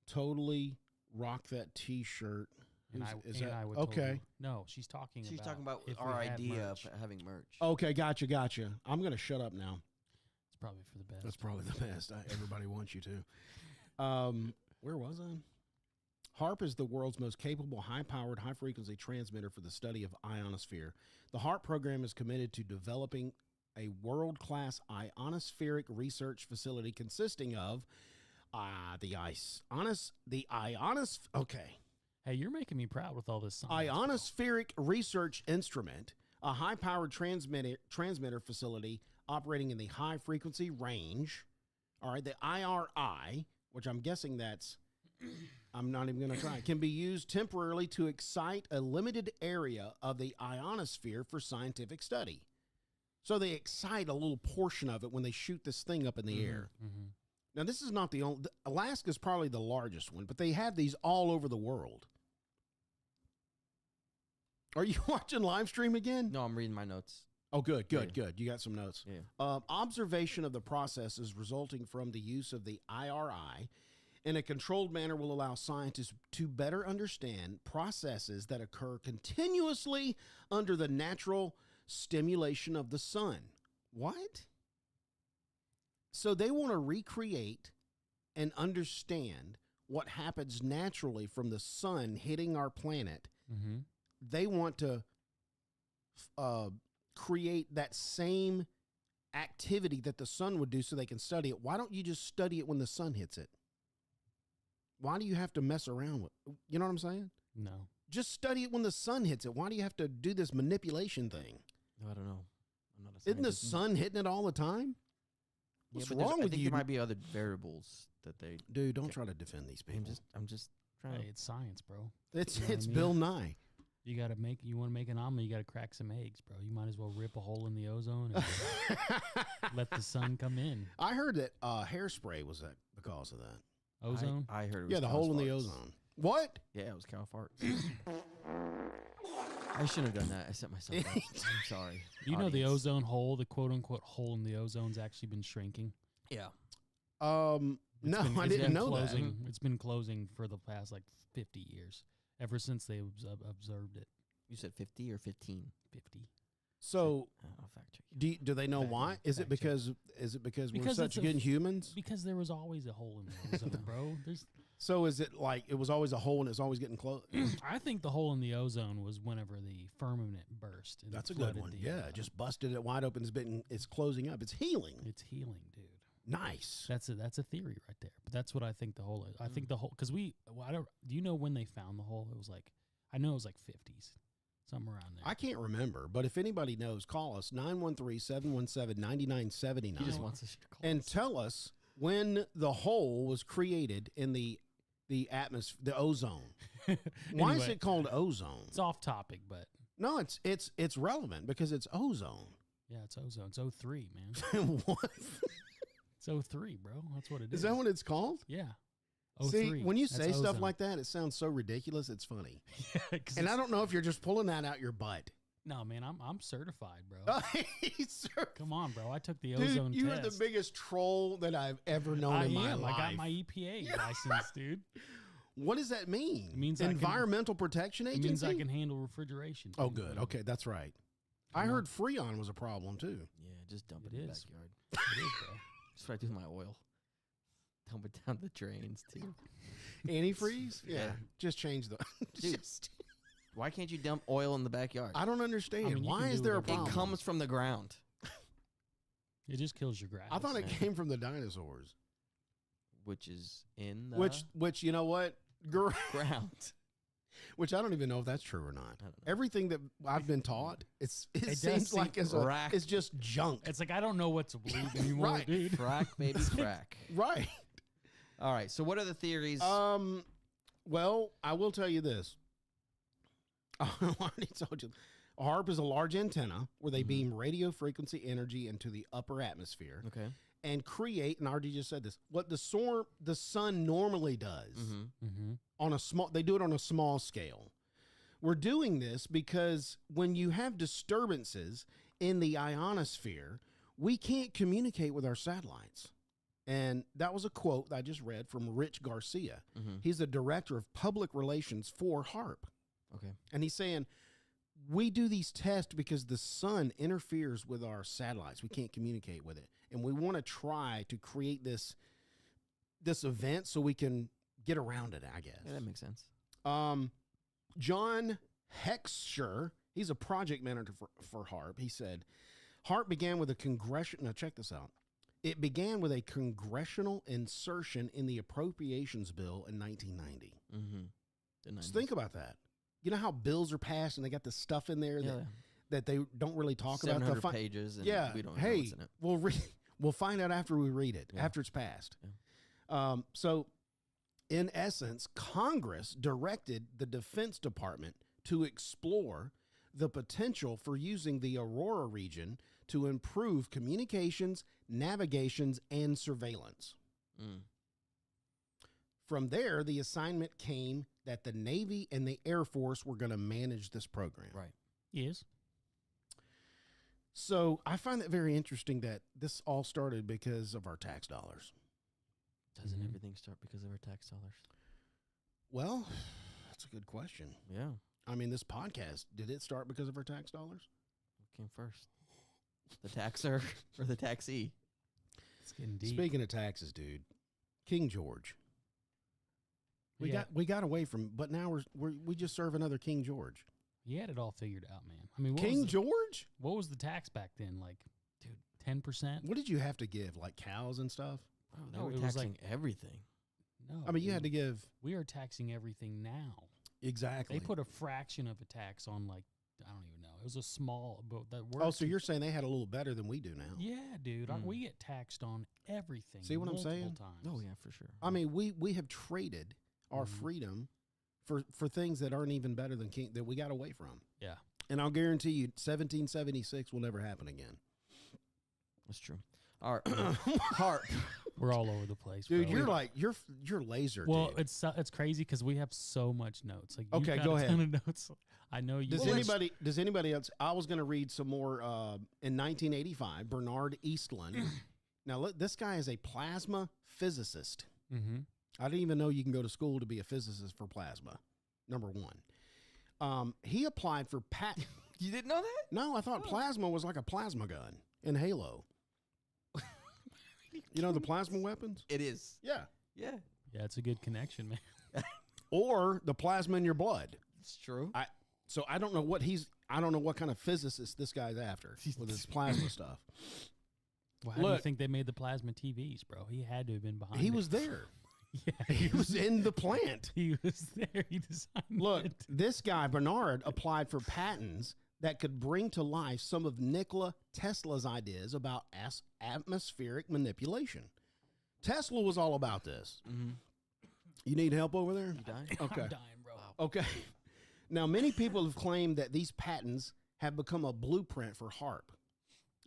H: Totally rock that T-shirt.
I: And
H: Is
I: and
H: that-
I: I would
H: okay.
I: totally, no, she's talking
J: about
I: if
J: our
I: we had
J: idea
I: merch.
J: of having merch.
H: Okay, gotcha. I'm going to shut up now.
I: It's probably for the best.
H: That's probably the best. Everybody wants you to. Where was I? HAARP is the world's most capable, high-powered, high-frequency transmitter for the study of ionosphere. The HAARP program is committed to developing a world-class ionospheric research facility consisting of okay.
I: Hey, you're making me proud with all this science.
H: Ionospheric Research Instrument, a high-powered transmitter facility operating in the high-frequency range. All right, the IRI, which I'm guessing that's, I'm not even going to try, can be used temporarily to excite a limited area of the ionosphere for scientific study. So they excite a little portion of it when they shoot this thing up in the air.
I: Mm-hmm.
H: Now, this is not the only, Alaska's probably the largest one, but they have these all over the world. Are you watching Livestream again?
J: No, I'm reading my notes.
H: Oh, good.
J: Yeah.
H: You got some notes.
J: Yeah.
H: Observation of the processes resulting from the use of the IRI in a controlled manner will allow scientists to better understand processes that occur continuously under the natural stimulation of the sun. What? So they want to recreate and understand what happens naturally from the sun hitting our planet.
I: Mm-hmm.
H: They want to create that same activity that the sun would do so they can study it. Why don't you just study it when the sun hits it? Why do you have to mess around with, you know what I'm saying?
I: No.
H: Just study it when the sun hits it. Why do you have to do this manipulation thing?
J: No, I don't know. I'm not a
H: Isn't the
J: scientist.
H: sun hitting it all the time?
J: Yeah,
H: What's
J: but there's-
H: wrong
J: I
H: with
J: think
H: you?
J: there might be other variables that they.
H: Dude, don't try to defend these people.
J: I'm just trying.
I: Hey, it's science, bro.
H: It's
I: You know what
H: it's
I: I mean?
H: Bill Nye.
I: You want to make an omelet, you got to crack some eggs, bro. You might as well rip a hole in the ozone and let the sun come in.
H: I heard that hairspray was that because of that.
I: Ozone?
J: I heard it was
H: Yeah, the
J: cow's
H: hole in the
J: farts.
H: ozone. What?
J: Yeah, it was cow farts. I shouldn't have done that. I set myself up. I'm sorry.
I: You know the
J: Audience.
I: ozone hole, the quote-unquote hole in the ozone's actually been shrinking.
J: Yeah.
H: No, I didn't know that.
I: It's been closing for the past, 50 years, ever since they observed it.
J: You said 50 or 15?
I: 50.
H: So,
J: I'll fact check you.
H: do they know
I: Fact
H: why?
I: check,
H: Is it
I: fact check.
H: because we're
I: Because
H: such
I: it's a
H: good
I: f-
H: humans?
I: Because there was always a hole in the ozone, bro.
H: So is it like it was always a hole and it's always getting close?
I: I think the hole in the ozone was whenever the firmament burst. And
H: That's a
I: flooded
H: good one.
I: the,
H: Yeah, just busted it wide open. It's closing up. It's healing.
I: It's healing, dude.
H: Nice.
I: That's a theory right there. But that's what I think the hole is. I think the hole, because do you know when they found the hole? It was I know it was 50s, somewhere around there.
H: I can't remember, but if anybody knows, call us 913-717-9979.
J: He just wants us to call
H: and
J: us.
H: tell us when the hole was created in the atmosphere, the ozone. Why is
I: Anyway,
H: it called ozone?
I: It's off topic, but
H: No, it's relevant because it's ozone.
I: yeah, it's ozone. It's O3, man.
H: What?
I: It's O3, bro. That's what it is.
H: Is that what it's called?
I: Yeah.
H: See,
I: O3.
H: when you
I: That's
H: say stuff
I: ozone.
H: like that, it sounds so ridiculous. It's funny.
I: Yeah, 'cause
H: And I
I: it's-
H: don't know if you're just pulling that out your butt.
I: No, man, I'm certified, bro.
H: Sir.
I: Come on, bro. I took the
H: Dude,
I: ozone
H: you
I: test.
H: are the biggest troll that I've ever known
I: I
H: in my
I: am.
H: life.
I: I got my EPA license, dude.
H: What does that mean?
I: It means I can-
H: Environmental Protection
I: It
H: Agency?
I: means I can handle refrigeration.
H: Oh,
I: dude.
H: good. Okay, that's right. I
I: Come on.
H: heard Freon was a problem too.
J: Yeah, just dump
I: It
J: it in the
I: is.
J: backyard.
I: It is, bro.
J: That's what I do with my oil. Dump it down the drains, too.
H: Antifreeze? Yeah.
J: Yeah.
H: Just change the.
J: Dude. Why can't you dump oil in the backyard?
H: I don't understand.
I: I mean, you
H: Why
I: can
H: is
I: do
H: there a
I: whatever you
H: problem?
J: It comes from the ground.
I: It just kills your grass.
H: I thought it
J: Yeah.
H: came from the dinosaurs.
J: Which is in the
H: Which you know what?
J: ground.
H: Which I don't even know if that's true or not.
J: I don't know.
H: Everything that I've been taught, it
I: does
H: seems
I: seem
H: like it's just junk.
I: It's like I don't know what to believe anymore,
H: Right.
I: dude.
J: Crack, baby, crack.
H: Right.
J: All right, so what are the theories?
H: Well, I will tell you this. I already told you. A HAARP is a large antenna where they beam radio frequency energy into the upper atmosphere
J: Okay.
H: and create, and I already just said this, what the sun normally does
I: Mm-hmm.
H: on a small, they do it on a small scale. We're doing this because when you have disturbances in the ionosphere, we can't communicate with our satellites. And that was a quote that I just read from Rich Garcia. He's the director of public relations for HAARP.
J: Okay.
H: And he's saying, we do these tests because the sun interferes with our satellites. We can't communicate with it. And we want to try to create this event so we can get around it, I guess.
J: Yeah, that makes sense.
H: John Heckscher, he's a project manager for HAARP. He said, HAARP began with a congressional, now check this out. It began with a congressional insertion in the appropriations bill in 1990.
J: Mm-hmm.
H: So think about that. You know how bills are passed and they got the stuff in there that they don't really talk about?
J: 700 pages, and we don't know what's in it.
H: We'll find out after we read it, after it's passed.
J: Yeah.
H: So, in essence, Congress directed the Defense Department to explore the potential for using the Aurora region to improve communications, navigations, and surveillance. From there, the assignment came that the Navy and the Air Force were going to manage this program.
J: Right.
I: Yes.
H: So I find it very interesting that this all started because of our tax dollars.
J: Doesn't everything start because of our tax dollars?
H: Well, that's a good question.
J: Yeah.
H: I mean, this podcast, did it start because of our tax dollars?
J: What came first? The taxer or the taxee?
I: It's getting deep.
H: Speaking of taxes, dude, King George. We got away from, but now we just serve another King George.
I: He had it all figured out, man. I mean,
H: King George?
I: What was the tax back then? Like, dude, 10%?
H: What did you have to give? Like cows and stuff?
J: Oh, they were taxing everything.
I: No.
H: I mean, you had to give.
I: We are taxing everything now.
H: Exactly.
I: They put a fraction of a tax on, like, I don't even know. It was a small, but that
H: Oh, so you're saying they had a little better than we do now?
I: Yeah, dude. We get taxed on everything.
H: See what I'm saying?
I: Times.
J: Oh, yeah, for sure.
H: I mean, we have traded our freedom for things that aren't even better than King, that we got away from.
I: Yeah.
H: And I'll guarantee you 1776 will never happen again.
J: That's true. All right. HAARP.
I: We're all over the place,
H: dude.
I: bro.
H: You're like you're laser.
I: Well,
H: dude.
I: it's crazy because we have so much notes. Like,
H: okay,
I: got
H: go
I: a
H: ahead.
I: ton of notes. I know you.
H: Does anybody else? I was going to read some more. In 1985, Bernard Eastlund. Now, look, this guy is a plasma physicist.
I: Mm-hmm.
H: I didn't even know you can go to school to be a physicist for plasma. Number one. He applied for patent.
J: You didn't know that?
H: No, I thought plasma was like a plasma gun in Halo. You know the plasma weapons?
J: It is.
H: Yeah.
J: Yeah.
I: Yeah, it's a good connection, man.
H: Or the plasma in your blood.
J: It's true.
H: So I don't know what kind of physicist this guy's after with his plasma stuff.
I: Well, how do you think they made the plasma TVs, bro? He had to have been behind.
H: He
I: it.
H: was there.
I: Yeah,
H: he was in the plant.
I: He was there. He designed
H: Look,
I: it.
H: this guy, Bernard, applied for patents that could bring to life some of Nikola Tesla's ideas about atmospheric manipulation. Tesla was all about this.
J: Mm-hmm.
H: You need help over there?
J: You dying?
H: Okay.
I: I'm dying, bro.
H: Okay. Now, many people have claimed that these patents have become a blueprint for HAARP.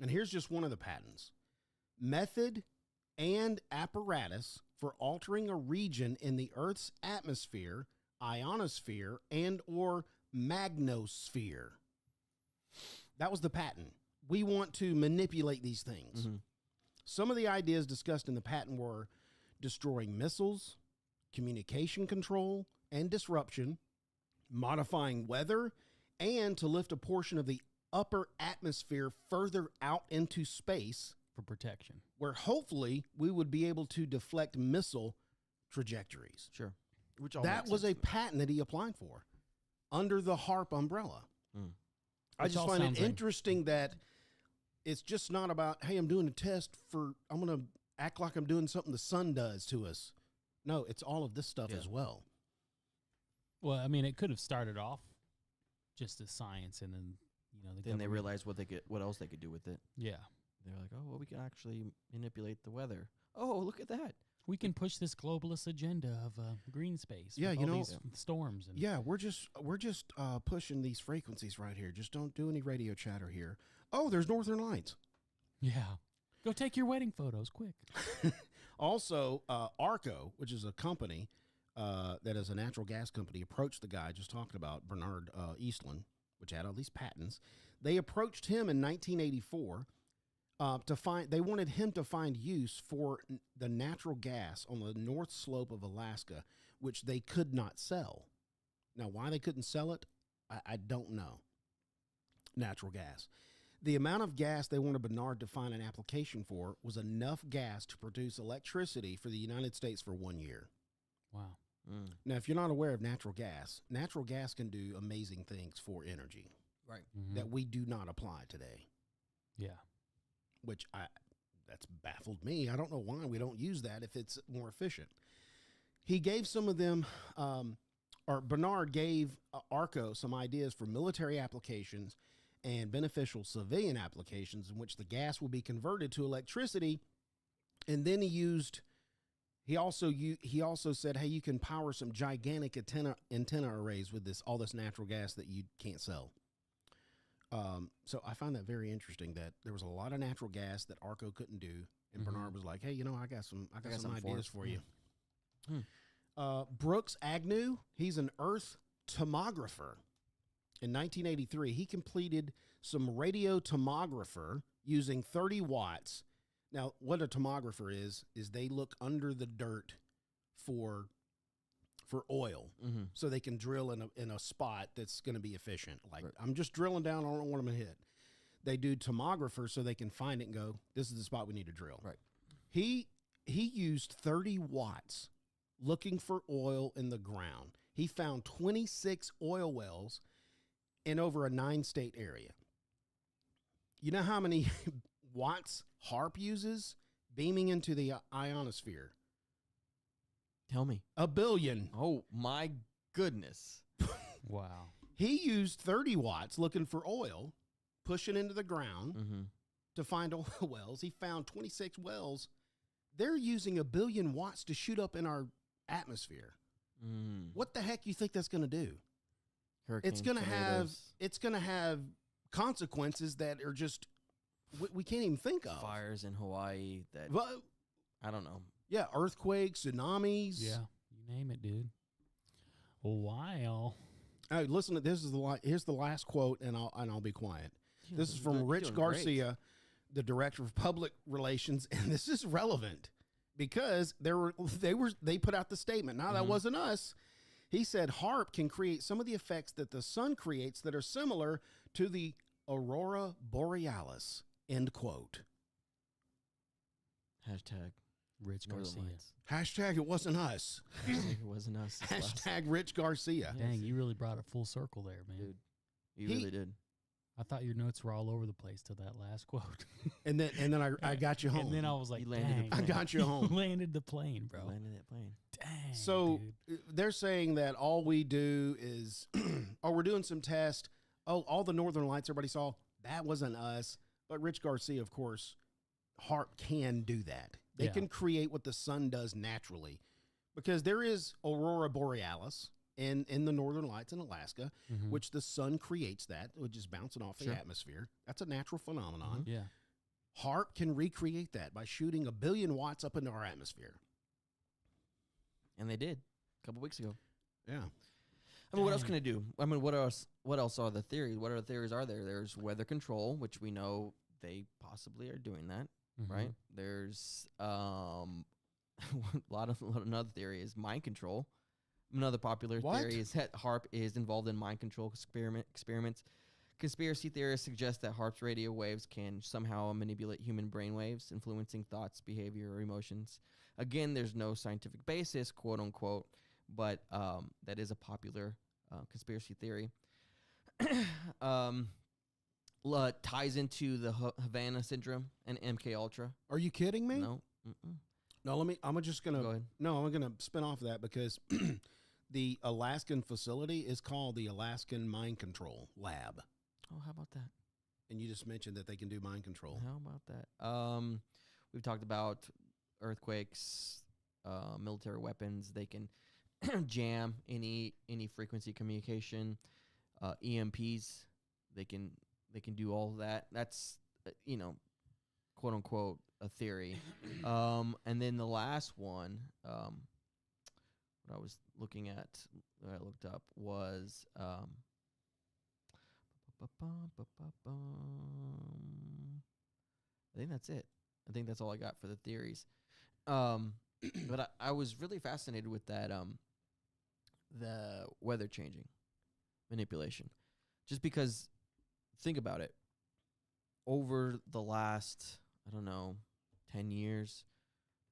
H: And here's just one of the patents. Method and apparatus for altering a region in the Earth's atmosphere, ionosphere, and or magnosphere. That was the patent. We want to manipulate these things.
J: Mm-hmm.
H: Some of the ideas discussed in the patent were destroying missiles, communication control and disruption, modifying weather, and to lift a portion of the upper atmosphere further out into space
I: For protection.
H: where hopefully we would be able to deflect missile trajectories.
J: Sure. Which all
H: That
J: makes
H: was
J: sense
H: a
J: to me.
H: patent that he applied for under the HAARP umbrella.
J: Mm.
H: I
I: Which
H: just
I: all
H: find it
I: sounds like-
H: interesting that it's just not about, hey, I'm doing a test I'm going to act like I'm doing something the sun does to us. No, it's all of this stuff as well.
I: Well, I mean, it could have started off just as science, and then the
J: Then they
I: government-
J: realized what else they could do with it.
I: Yeah,
J: They're like, oh, well, we can actually manipulate the weather. Oh, look at that.
I: we can push this globalist agenda of green space.
H: Yeah,
I: with
H: you
I: all
H: know-
I: these storms. And
H: Yeah, we're just pushing these frequencies right here. Just don't do any radio chatter here. Oh, there's Northern Lights.
I: yeah. Go take your wedding photos, quick.
H: Also, Arco, which is a company that is a natural gas company, approached the guy just talking about, Bernard Eastlund, which had all these patents. They approached him in 1984 they wanted him to find use for the natural gas on the north slope of Alaska, which they could not sell. Now, why they couldn't sell it, I don't know. Natural gas. The amount of gas they wanted Bernard to find an application for was enough gas to produce electricity for the United States for 1 year.
I: Wow.
H: Now, if you're not aware of natural gas can do amazing things for energy.
J: Right.
H: That we do not apply today.
I: Yeah.
H: Which that's baffled me. I don't know why we don't use that if it's more efficient. He gave some of them, or Bernard gave ARCO some ideas for military applications and beneficial civilian applications in which the gas will be converted to electricity. And then he also said, hey, you can power some gigantic antenna arrays with all this natural gas that you can't sell. So I find that very interesting that there was a lot of natural gas that ARCO couldn't do. And Bernard was like, hey, I got some ideas for you. Brooks Agnew, he's an earth tomographer. In 1983, he completed some radio tomographer using 30 watts. Now, what a tomographer is they look under the dirt for oil, so they can drill in a spot that's going to be efficient. Like, I'm just drilling down, I don't know what I'm going to hit. They do tomographers so they can find it and go, this is the spot we need to drill.
J: Right.
H: He used 30 watts looking for oil in the ground. He found 26 oil wells in over a 9-state area. You know how many watts HAARP uses beaming into the ionosphere?
J: Tell me.
H: 1 billion.
J: Oh, my goodness.
I: Wow.
H: He used 30 watts looking for oil, pushing into the ground to find oil wells. He found 26 wells. They're using 1 billion watts to shoot up in our atmosphere. What the heck you think that's going to do? It's going to have consequences that are just we can't even think of.
J: Fires in Hawaii that I don't know.
H: Yeah, earthquakes, tsunamis.
I: Yeah, you name it, dude. Wow.
H: Hey, listen to this. Here's the last quote, and I'll be quiet. This is from Rich Garcia, the director of public relations, and this is relevant because they put out the statement. Now that wasn't us. He said HAARP can create some of the effects that the sun creates that are similar to the aurora borealis. End quote.
J: Hashtag
I: Rich Garcia.
H: Hashtag it wasn't us.
J: Hashtag it wasn't us.
H: Hashtag Rich Garcia.
I: Dang, you really brought it full circle there, man.
J: Dude, you really did.
I: I thought your notes were all over the place till that last quote.
H: and then I got you home.
I: And then I was like,
J: You landed
I: dang,
J: the
H: I got you home.
I: You landed the plane, bro.
J: Landed that plane.
I: Dang.
H: So
I: dude.
H: they're saying that all we do is, we're doing some tests. Oh, all the northern lights everybody saw, that wasn't us. But Rich Garcia, of course, HAARP can do that. They can create what the sun does naturally, because there is aurora borealis in the northern lights in Alaska, which the sun creates that, which is bouncing off the atmosphere. That's a natural phenomenon.
I: Yeah.
H: HAARP can recreate that by shooting 1 billion watts up into our atmosphere.
J: And they did a couple weeks ago.
H: Yeah.
J: I mean, what else can it do? I mean, what else are the theories? What other theories are there? There's weather control, which we know they possibly are doing that, right? There's another theory is mind control. Another popular theory is that HAARP is involved in mind control experiments. Conspiracy theorists suggest that HAARP's radio waves can somehow manipulate human brain waves, influencing thoughts, behavior, or emotions. Again, there's no scientific basis, quote unquote, but that is a popular conspiracy theory. Ties into the Havana syndrome and MK Ultra.
H: Are you kidding me?
J: No.
H: No, I'm just going to
J: Go ahead.
H: No, I'm going to spin off of that because the Alaskan facility is called the Alaskan Mind Control Lab.
J: Oh, how about that?
H: And you just mentioned that they can do mind control.
J: How about that? We've talked about earthquakes, military weapons. They can jam any frequency communication, EMPs. They can do all of that. That's quote unquote a theory. And then the last one, what I was looking at, that I looked up was I think that's it. I think that's all I got for the theories. But I was really fascinated with that the weather changing. manipulation. Just because, think about it. Over the last, I don't know, 10 years,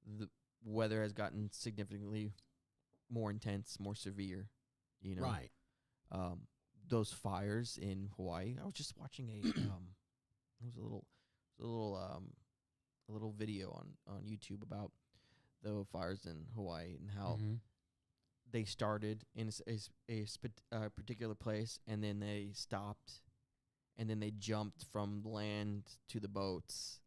J: the weather has gotten significantly more intense, more severe, you know.
H: Right.
J: Those fires in Hawaii. I was just watching a it was a little video on YouTube about the fires in Hawaii and how they started in a particular place, and then they stopped, and then they jumped from land to the boats.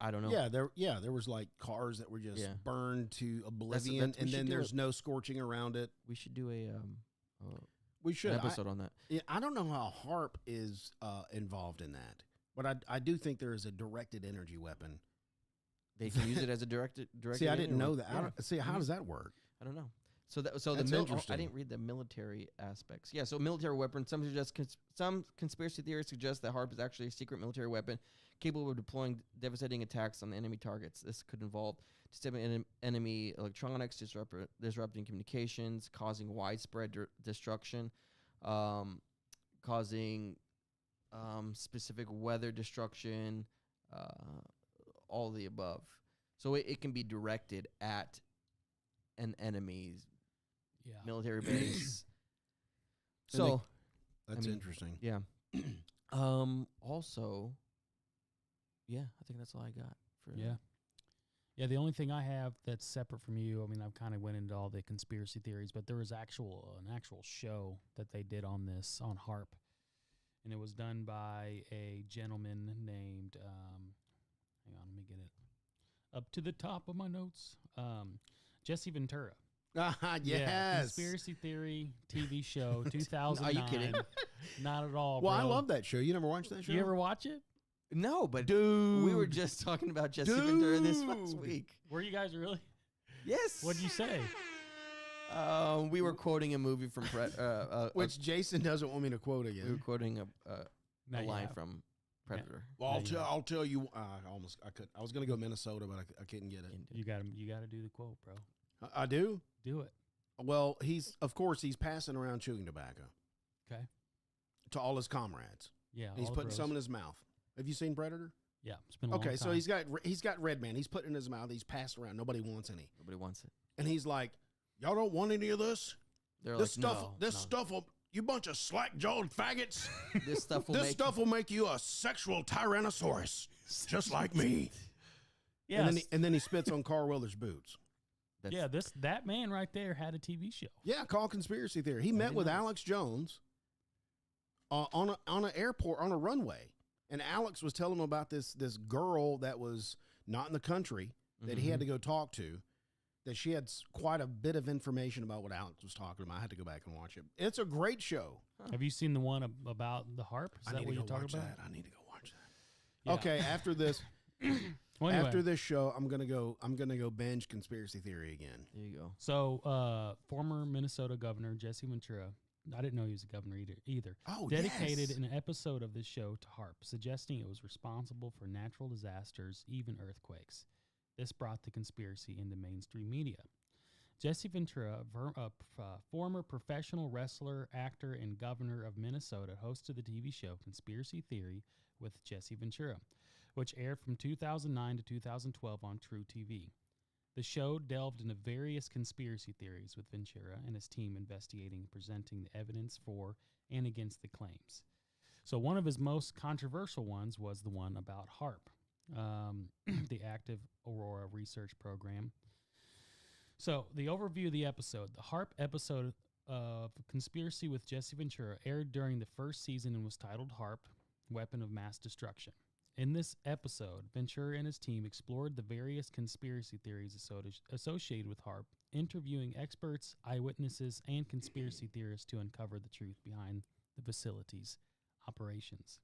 J: I don't know.
H: There was like cars that were just burned to oblivion, and then there's no scorching around it.
J: We should do an
H: episode
J: on that.
H: Yeah, I don't know how HAARP is involved in that, but I do think there is a directed energy weapon.
J: They can use it as a directed.
H: See, I didn't know that.
J: Yeah.
H: How does that work?
J: I don't know. So that's
H: interesting.
J: I didn't read the military aspects. Yeah, so military weapon. Some conspiracy theories suggest that HAARP is actually a secret military weapon capable of deploying devastating attacks on the enemy targets. This could involve disabling enemy electronics, disrupting communications, causing widespread destruction, causing specific weather destruction, all the above. So it can be directed at an enemy's military base. So
H: that's interesting.
J: Yeah. Also, I think that's all I got for
I: Yeah, the only thing I have that's separate from you, I mean, I've kind of went into all the conspiracy theories, but there was an actual show that they did on this, on HAARP, and it was done by a gentleman named, hang on, let me get it up to the top of my notes, Jesse Ventura.
H: Yes.
I: Yeah, conspiracy theory TV show, 2009.
J: Are you kidding?
I: Not at all,
H: Well,
I: bro.
H: I love that show. You never watched that show?
I: You ever watch it?
J: No, but
H: Dude.
J: we were just talking about Jesse Ventura this last week.
I: Were you guys really?
J: Yes.
I: What'd you say?
J: We were quoting a movie from
H: which Jason doesn't want me to quote again.
J: we were quoting a line from Predator.
H: Well, I'll tell you. I was going to go Minnesota, but I couldn't get it.
I: You got to do the quote, bro.
H: I do.
I: Do it.
H: Well, he's passing around chewing tobacco.
I: Okay.
H: To all his comrades.
I: Yeah.
H: And he's putting some in his mouth. Have you seen Predator?
I: Yeah. It's been a long time.
H: So he's got Red Man. He's putting it in his mouth. He's passing around. Nobody wants any.
J: Nobody wants it.
H: And he's like, "Y'all don't want any of this?
J: They're
H: this
J: like,
H: stuff. This stuff will. You bunch of slack-jawed faggots.
J: This stuff will
H: make you a sexual tyrannosaurus, just like me."
I: Yeah.
H: And then he spits on Carl Weathers' boots.
I: That man right there had a TV show.
H: Yeah, called Conspiracy Theory. He met with Alex Jones on an airport, on a runway. And Alex was telling him about this girl that was not in the country that he had to go talk to, that she had quite a bit of information about what Alex was talking about. I had to go back and watch it. It's a great show.
I: Have you seen the one about the HAARP? Is that what you're talking about?
H: I need to go watch that. Yeah. Okay, after this
I: well, anyway.
H: after this show, I'm gonna go binge Conspiracy Theory again.
J: There you go.
I: So former Minnesota Governor Jesse Ventura, I didn't know he was a governor either.
H: Oh,
I: dedicated an episode of this show to HAARP, suggesting it was responsible for natural disasters, even earthquakes. This brought the conspiracy into mainstream media. Jesse Ventura, a former professional wrestler, actor, and governor of Minnesota, hosted the TV show Conspiracy Theory with Jesse Ventura, which aired from 2009 to 2012 on True TV. The show delved into various conspiracy theories, with Ventura and his team investigating and presenting the evidence for and against the claims. So one of his most controversial ones was the one about HAARP, the active Aurora research program. So the overview of the episode: the HAARP episode of Conspiracy with Jesse Ventura aired during the first season and was titled HAARP, Weapon of Mass Destruction. In this episode, Ventura and his team explored the various conspiracy theories associated with HAARP, interviewing experts, eyewitnesses, and conspiracy theorists to uncover the truth behind the facility's operations.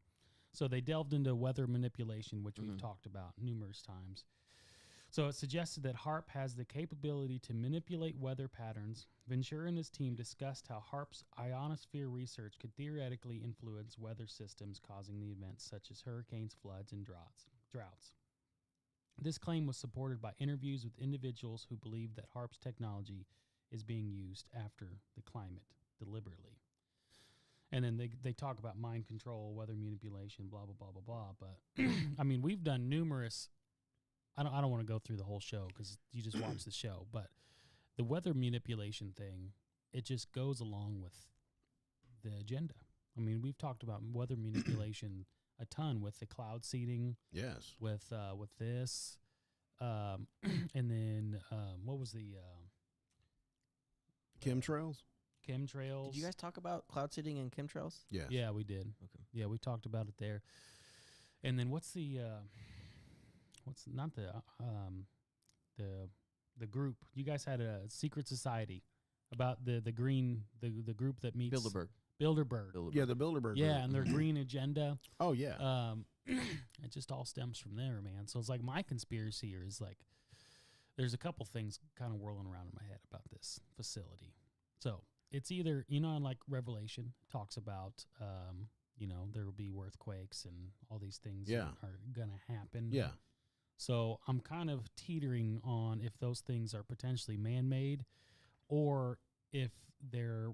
I: So they delved into weather manipulation, which we've talked about numerous times. So it suggested that HAARP has the capability to manipulate weather patterns. Ventura and his team discussed how HAARP's ionosphere research could theoretically influence weather systems, causing the events such as hurricanes, floods, and droughts. This claim was supported by interviews with individuals who believe that HAARP's technology is being used after the climate And then they talk about mind control, weather manipulation, blah blah blah blah blah. But I mean, we've done numerous. I don't want to go through the whole show because you just watch the show. But the weather manipulation thing, it just goes along with the agenda. I mean, we've talked about weather manipulation a ton with the cloud seeding.
H: Yes.
I: With this, and then what was the
H: Chemtrails?
I: chemtrails?
J: Did you guys talk about cloud seeding and chemtrails?
H: Yes.
I: Yeah, we did.
J: Okay.
I: Yeah, we talked about it there. And then what's the what's not the group? You guys had a secret society about the green the group that meets Bilderberg.
H: Yeah, the Bilderberg.
I: Yeah,
H: group.
I: and their green agenda.
H: Oh yeah.
I: It just all stems from there, man. So it's like my conspiracy here is like there's a couple things kind of whirling around in my head about this facility. So it's either, like Revelation talks about, there will be earthquakes and all these things
H: Yeah.
I: are going to happen.
H: Yeah.
I: So I'm kind of teetering on if those things are potentially man-made or if they're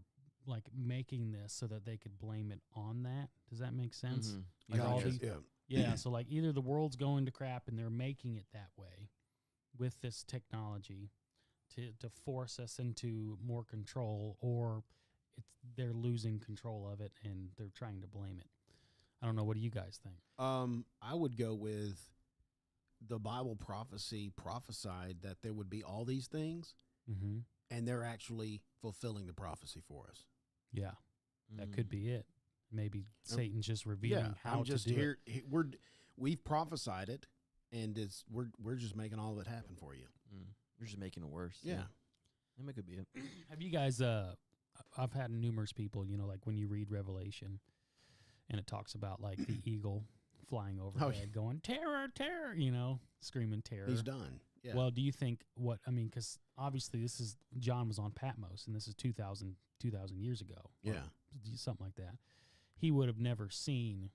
I: like making this so that they could blame it on that. Does that make sense?
J: Mm-hmm.
I: Like all
H: Gotcha.
I: these-
H: Yeah.
I: yeah, so like either the world's going to crap and they're making it that way with this technology to force us into more control, or they're losing control of it and they're trying to blame it. I don't know. What do you guys think?
H: I would go with the Bible prophecy prophesied that there would be all these things,
I: Mm-hmm.
H: and they're actually fulfilling the prophecy for us.
I: Yeah, that
J: Mm.
I: could be it. Maybe Satan's just revealing how
H: I'm just
I: to do
H: here.
I: it.
H: We've prophesied it, and we're just making all of it happen for you.
J: You're just making it worse.
H: Yeah.
J: That could be it.
I: Have you guys? I've had numerous people. Like when you read Revelation, and it talks about like the eagle flying overhead, going terror, terror. Screaming terror.
H: He's done. Yeah.
I: Well, do you think because obviously John was on Patmos, and this is 2,000 years ago. or
H: Yeah.
I: something like that. He would have never seen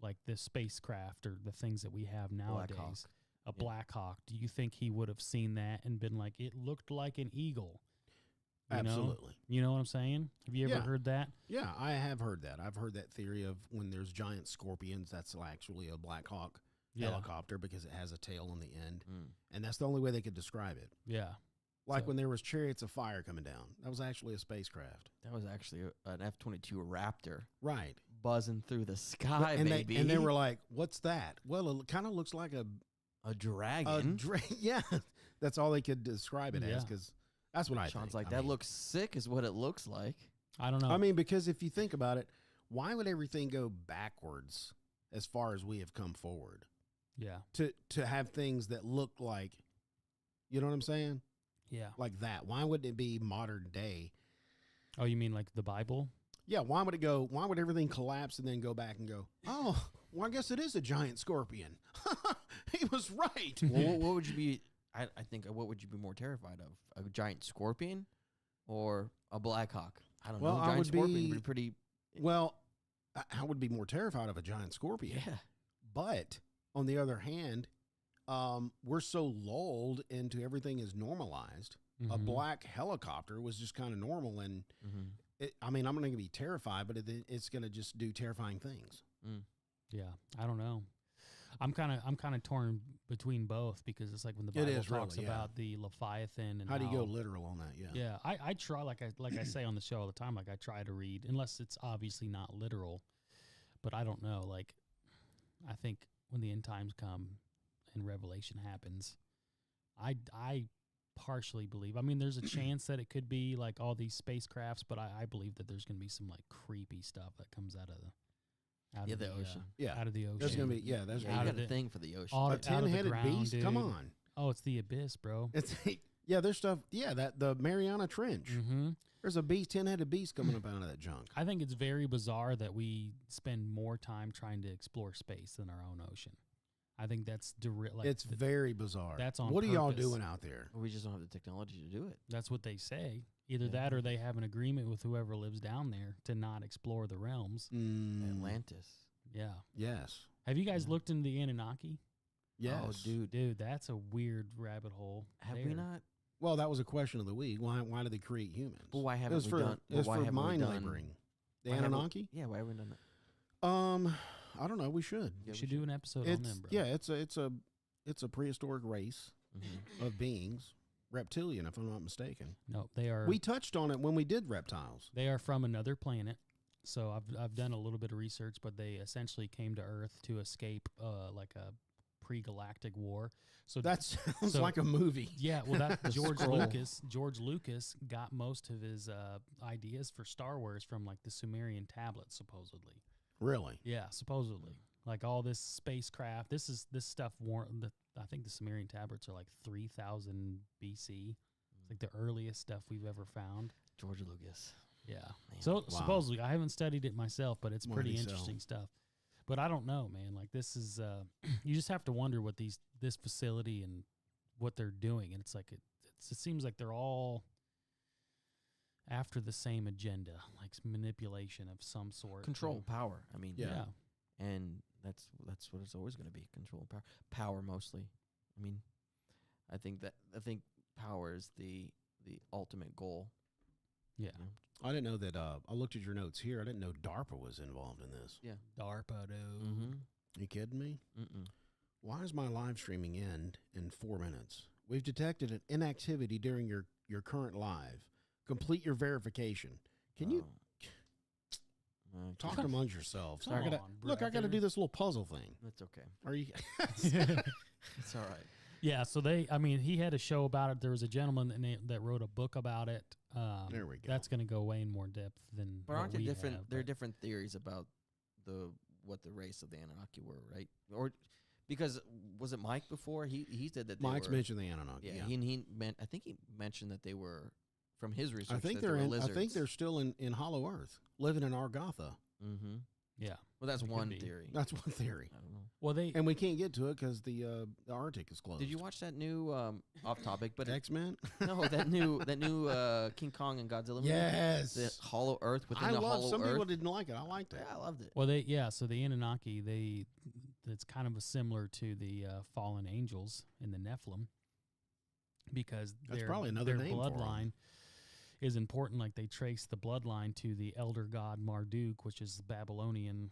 I: like this spacecraft or the things that we have nowadays.
J: Hawk.
I: A Black Hawk. Do you think he would have seen that and been like, it looked like an eagle? You know?
H: Absolutely.
I: You know what I'm saying? Have you ever
H: Yeah.
I: heard that?
H: Yeah, I have heard that. I've heard that theory of when there's giant scorpions, that's actually a Black Hawk
I: Yeah.
H: helicopter because it has a tail on the end,
J: Mm.
H: and that's the only way they could describe it.
I: Yeah.
H: Like
I: So-
H: when there was chariots of fire coming down, that was actually a spacecraft.
J: That was actually an F-22 Raptor
H: Right.
J: buzzing through the sky,
H: and
J: baby.
H: they were like, "What's that?" Well, it kind of looks like a
J: dragon.
H: yeah, that's all they could describe it as,
I: Yeah.
H: because that's what I
J: Sean's
H: think.
J: like,
H: I
J: that
H: mean-
J: looks sick is what it looks like.
I: I don't know.
H: I mean, because if you think about it, why would everything go backwards as far as we have come forward?
I: yeah.
H: To have things that look like, you know what I'm saying?
I: Yeah.
H: Like that. Why wouldn't it be modern day?
I: Oh, you mean like the Bible?
H: Yeah, why would everything collapse and then go back and go, oh, well, I guess it is a giant scorpion. He was right.
J: Well, what would you be? I think what would you be more terrified of? A giant scorpion or a Black Hawk? I don't
H: Well,
J: know.
H: I
J: Giant
H: would
J: scorpion
H: be-
J: would be pretty.
H: Well, I would be more terrified of a giant scorpion.
J: Yeah.
H: But on the other hand, we're so lulled into everything is normalized. A
I: Mhm.
H: black helicopter was just kind of normal, and I'm going to be terrified, but it's going to just do terrifying things.
I: Yeah. I don't know. I'm kind of torn between both because it's like when the
H: It
I: Bible
H: is really,
I: talks
H: yeah.
I: about the Leviathan and
H: How do you go literal on that? Yeah.
I: Yeah, I try like I say on the show all the time. Like I try to read, unless it's obviously not literal. But I don't know. Like I think when the end times come and Revelation happens, I partially believe. I mean, there's a chance that it could be like all these spacecrafts, but I believe that there's going to be some like creepy stuff that comes out of
J: the ocean.
H: Yeah.
I: out of the ocean.
H: There's going to be, there's
J: Yeah,
H: gonna
J: you
I: out
J: got
I: of
J: a
I: the-
J: thing for the ocean.
I: all
H: a
I: out of the
H: 10-headed
I: ground,
H: beast. Come
I: dude.
H: on.
I: Oh, it's the abyss, bro.
H: It's there's stuff. Yeah, the Mariana Trench.
I: Mm-hmm.
H: There's a 10-headed beast coming up out of that junk.
I: I think it's very bizarre that we spend more time trying to explore space than our own ocean. I think that's
H: It's very bizarre.
I: that's on
H: What are y'all
I: purpose.
H: doing out there?
J: We just don't have the technology to do it.
I: That's what they say. Either
J: Yeah.
I: that or they have an agreement with whoever lives down there to not explore the realms.
J: Atlantis.
I: Yeah.
H: Yes.
I: Have you guys looked into the Anunnaki?
H: Yes.
J: Oh, dude.
I: Dude, that's a weird rabbit hole.
J: Have we
I: there.
J: not?
H: Well, that was a question of the week. Why did they create humans?
J: But why
H: It
J: haven't
H: was
J: we
H: for,
J: done?
H: It was
J: why
H: for
J: haven't we
H: mind
J: done?
H: laboring. The
J: Why haven't-
H: Anunnaki?
J: Yeah, why haven't we done that?
H: I don't know. We should.
I: We should do an episode on
H: It's
I: them, bro.
H: yeah. It's a prehistoric race of beings, reptilian, if I'm not mistaken.
I: No, they are.
H: We touched on it when we did reptiles.
I: They are from another planet. So I've done a little bit of research, but they essentially came to Earth to escape like a pre-galactic war. So
H: That sounds
I: so-
H: like a movie.
I: yeah, well, that George
H: Scroll.
I: Lucas got most of his ideas for Star Wars from like the Sumerian tablets, supposedly.
H: Really?
I: Yeah, supposedly. Like all this spacecraft. This stuff. I think the Sumerian tablets are like 3000 BC. It's like the earliest stuff we've ever found.
J: George Lucas.
I: Yeah.
J: Man.
I: So
H: Wow.
I: supposedly, I haven't studied it myself, but it's pretty
H: Mighty so.
I: interesting stuff. But I don't know, man. Like this is, you just have to wonder what this facility and what they're doing, and it's like it seems like they're all after the same agenda, like manipulation of some sort.
J: Control, power. I mean,
H: Yeah.
J: and that's what it's always going to be. Control, power, power mostly. I mean, I think power is the ultimate goal.
I: Yeah.
J: you know?
H: I didn't know that. I looked at your notes here. I didn't know DARPA was involved in this.
J: Yeah.
I: DARPA.
J: Mm-hmm.
H: You kidding me?
J: Mm-mm.
H: Why does my live streaming end in 4 minutes? We've detected an inactivity during your current live. Complete your verification. Can you talk amongst yourselves?
I: Come
H: I gotta,
I: on,
H: look, I got to
I: brother.
H: do this little puzzle thing.
J: That's okay.
H: Are you?
J: It's all right.
I: Yeah. So he had a show about it. There was a gentleman that wrote a book about it.
H: There we go.
I: That's going to go way in more depth than.
J: But aren't
I: what
J: there
I: we
J: different?
I: have,
J: There are
I: but-
J: different theories about what the race of the Anunnaki were, right? Or because was it Mike before? He said that they
H: Mike's
J: were,
H: mentioned the Anunnaki.
J: Yeah,
H: Yeah.
J: I think he mentioned that they were from his research.
H: I think
J: that they were
H: I
J: lizards.
H: think they're still in Hollow Earth, living in Argotha.
J: Mm-hmm.
I: Yeah.
J: Well, that's
I: It could
J: one
I: be.
J: theory.
H: That's one theory.
J: I don't know.
I: Well, they.
H: And we can't get to it because the Arctic is closed.
J: Did you watch that new off topic? But
H: X-Men?
J: no, that new King Kong and Godzilla movie.
H: Yes.
J: The Hollow Earth within
H: I
J: the
H: love.
J: Hollow
H: Some
J: Earth.
H: people didn't like it. I liked it.
J: Yeah, I loved it.
I: Well, so the Anunnaki, it's kind of similar to the fallen angels in the Nephilim, because
H: That's
I: their,
H: probably another
I: their
H: name for 'em.
I: bloodline is important. Like they trace the bloodline to the elder god Marduk, which is Babylonian,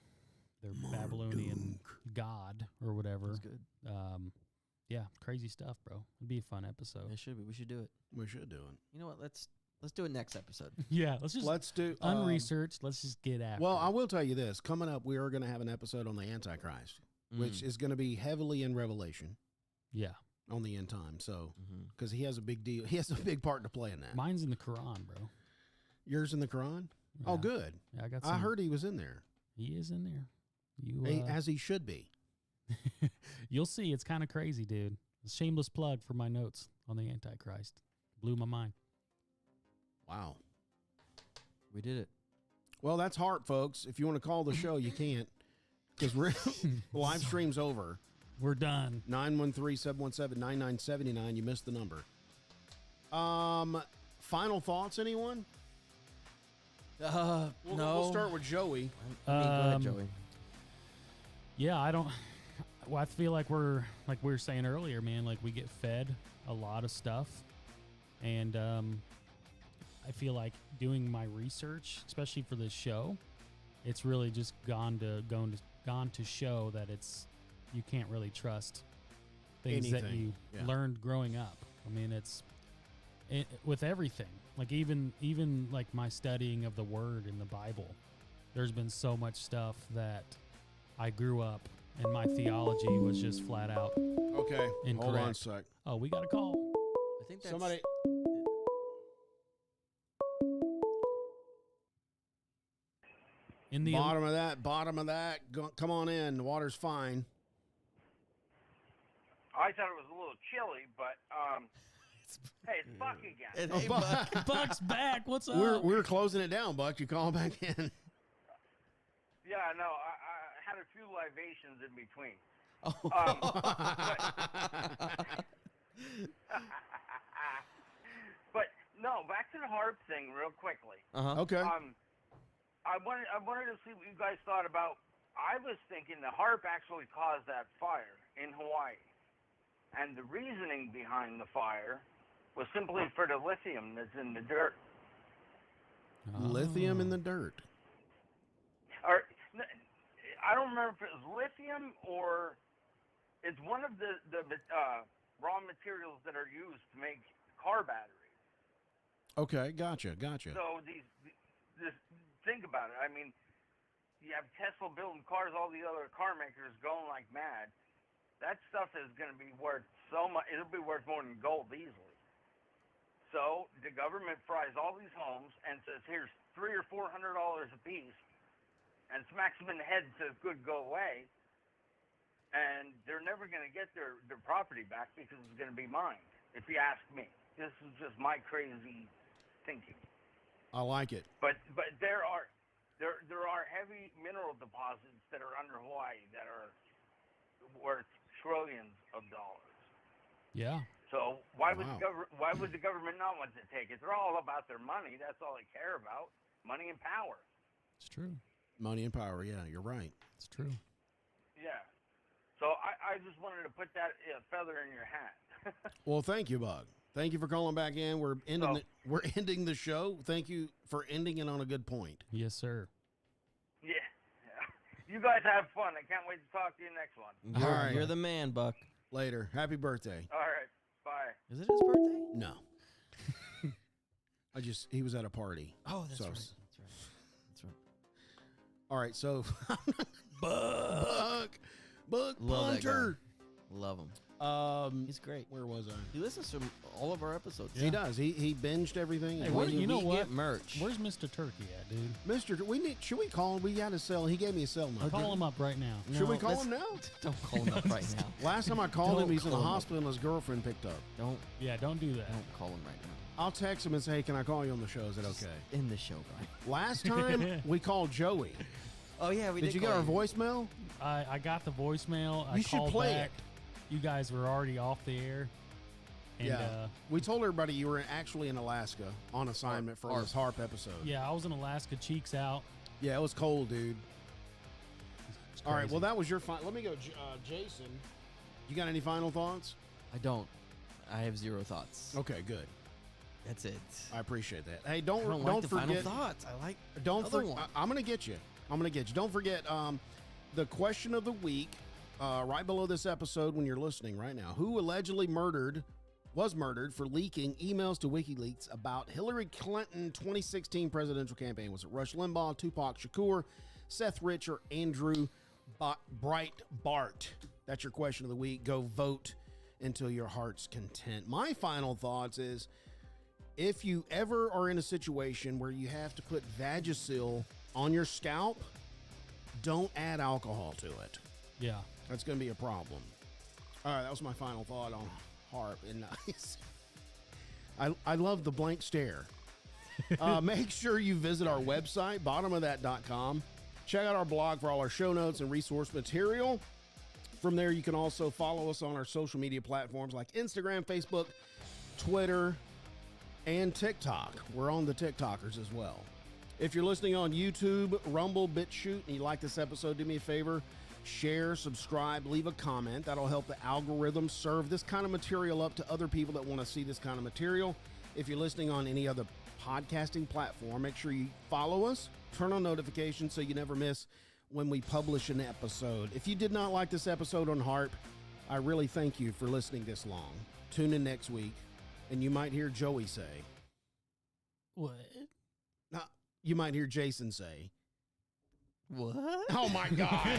I: their Babylonian god or whatever.
J: That's good.
I: Yeah, crazy stuff, bro. It'd be a fun episode.
J: It should be. We should do it.
H: We should do it.
J: You know what? Let's do it next episode.
I: Yeah, let's just
H: Let's do
I: unresearched. Let's just get after.
H: Well,
I: it.
H: I will tell you this. Coming up, we are going to have an episode on the Antichrist, which is going to be heavily in Revelation
I: yeah,
H: on the end time. So,
J: Mm-hmm.
H: because he has a big deal, he has a big part to play in that.
I: mine's in the Quran, bro.
H: Yours in the Quran? Oh,
I: Yeah.
H: good.
I: Yeah, I got.
H: I
I: Some,
H: heard he was in there,
I: he is in there. You
H: as he should be.
I: You'll see. It's kind of crazy, dude. A shameless plug for my notes on the Antichrist. Blew my mind.
H: Wow.
J: We did it.
H: Well, that's HAARP, folks. If you want to call the show, you can't because the live stream's over.
I: We're done.
H: 913-717-9979. You missed the number. Final thoughts, anyone?
J: No.
H: We'll start with Joey.
J: Go ahead,
I: Um,
J: Joey.
I: Yeah, I don't. Well, I feel like like we were saying earlier, man. Like we get fed a lot of stuff, and I feel like doing my research, especially for this show, it's really just gone to show that you can't really trust things that
H: Anything,
I: you
H: yeah.
I: learned growing up. I mean, with everything. Like even like my studying of the Word in the Bible, there's been so much stuff that I grew up and my theology was just flat out
H: Okay.
I: incorrect.
H: Hold on a sec.
I: Oh, we got a call.
J: I think that's
H: Somebody.
I: In the
H: Bottom of that. Come on in. The water's fine.
K: I thought it was a little chilly, but hey, it's Buck again.
J: Hey, Buck.
I: Buck's back. What's up?
H: We're closing it down, Buck. You call back in.
K: Yeah, no, I had a few libations in between. But no, back to the HAARP thing real quickly.
H: Okay.
K: I wanted to see what you guys thought about. I was thinking the HAARP actually caused that fire in Hawaii, and the reasoning behind the fire was simply for the lithium that's in the dirt.
H: Lithium in the dirt.
K: I don't remember if it was lithium or it's one of the raw materials that are used to make car batteries.
H: Okay, gotcha.
K: So this, think about it. I mean, you have Tesla building cars, all the other car makers going like mad. That stuff is going to be worth so much. It'll be worth more than gold easily. So the government fries all these homes and says, here's $300 or $400 a piece, and smacks them in the head and says, good, go away. And they're never going to get their property back because it's going to be mined, if you ask me. This is just my crazy thinking.
H: I like it.
K: But there are heavy mineral deposits that are under Hawaii that are worth trillions of dollars.
I: Yeah.
K: So why would the government not want to take it? They're all about their money. That's all they care about. Money and power.
I: It's true.
H: Money and power. Yeah, you're right.
I: It's true.
K: Yeah. So I just wanted to put that feather in your hat.
H: Well, thank you, Bug. Thank you for calling back in. We're ending the show. Thank you for ending it on a good point.
I: Yes, sir.
K: Yeah. You guys have fun. I can't wait to talk to you next one.
J: You're the man, Buck.
H: Later. Happy birthday.
K: All right. Bye.
J: Is it his birthday?
H: No. He was at a party.
J: Oh, that's
H: So-
J: right. That's right.
H: All right, so Buck
J: Love that
H: Punter.
J: guy. Love him. He's great.
H: Where was I?
J: He listens to all of our episodes.
H: He does. He binged everything.
I: Hey,
H: He
I: where,
H: wasn't-
I: you know
J: we
I: what?
J: get merch.
I: Where's Mr. Turkey at, dude?
H: Mr. Should we call him? We got to sell. He gave me a cell number.
I: Call him up right now.
H: Should we
J: No,
H: call him now?
J: Don't call him up right now.
H: Last time I called him,
J: Don't
H: he's in the
J: call him up.
H: hospital and his girlfriend picked up.
J: Don't
I: Don't do that.
J: call him right now.
H: I'll text him and say, hey, can I call you on the show? Is that okay?
J: In the show, guy.
H: Last time we called Joey.
J: Oh yeah, we did.
H: Did you get our voicemail?
I: I got the voicemail. I
H: You should
I: called
H: play
I: back.
H: it.
I: You guys were already off the air. And,
H: We told everybody you were actually in Alaska on assignment for this HAARP episode.
I: I was in Alaska, cheeks out.
H: Yeah, it was cold, dude.
I: It's
H: All right,
I: crazy.
H: well, that was your final. Let me go, Jason. You got any final thoughts?
J: I don't. I have zero thoughts.
H: Okay, good.
J: That's it.
H: I appreciate that. Hey,
J: I
H: don't
J: don't like the
H: forget.
J: final thoughts. I like
H: Don't
J: other
H: forget.
J: one.
H: I'm gonna get you. Don't forget the question of the week right below this episode when you're listening right now. Who allegedly was murdered for leaking emails to WikiLeaks about Hillary Clinton 2016 presidential campaign? Was it Rush Limbaugh, Tupac Shakur, Seth Rich, or Andrew Breitbart? That's your question of the week. Go vote until your heart's content. My final thoughts is, if you ever are in a situation where you have to put Vagisil on your scalp, don't add alcohol to it.
I: Yeah.
H: That's going to be a problem. All right, that was my final thought on HAARP. And I love the blank stare. Make sure you visit our website, bottomofthat.com. Check out our blog for all our show notes and resource material. From there, you can also follow us on our social media platforms like Instagram, Facebook, Twitter, and TikTok. We're on the TikTokers as well. If you're listening on YouTube, Rumble, BitChute, and you like this episode, do me a favor, share, subscribe, leave a comment. That'll help the algorithm serve this kind of material up to other people that want to see this kind of material. If you're listening on any other podcasting platform, make sure you follow us, turn on notifications so you never miss when we publish an episode. If you did not like this episode on HAARP, I really thank you for listening this long. Tune in next week, and you might hear Joey say,
I: What?
H: you might hear Jason say,
J: What?
H: oh my gosh.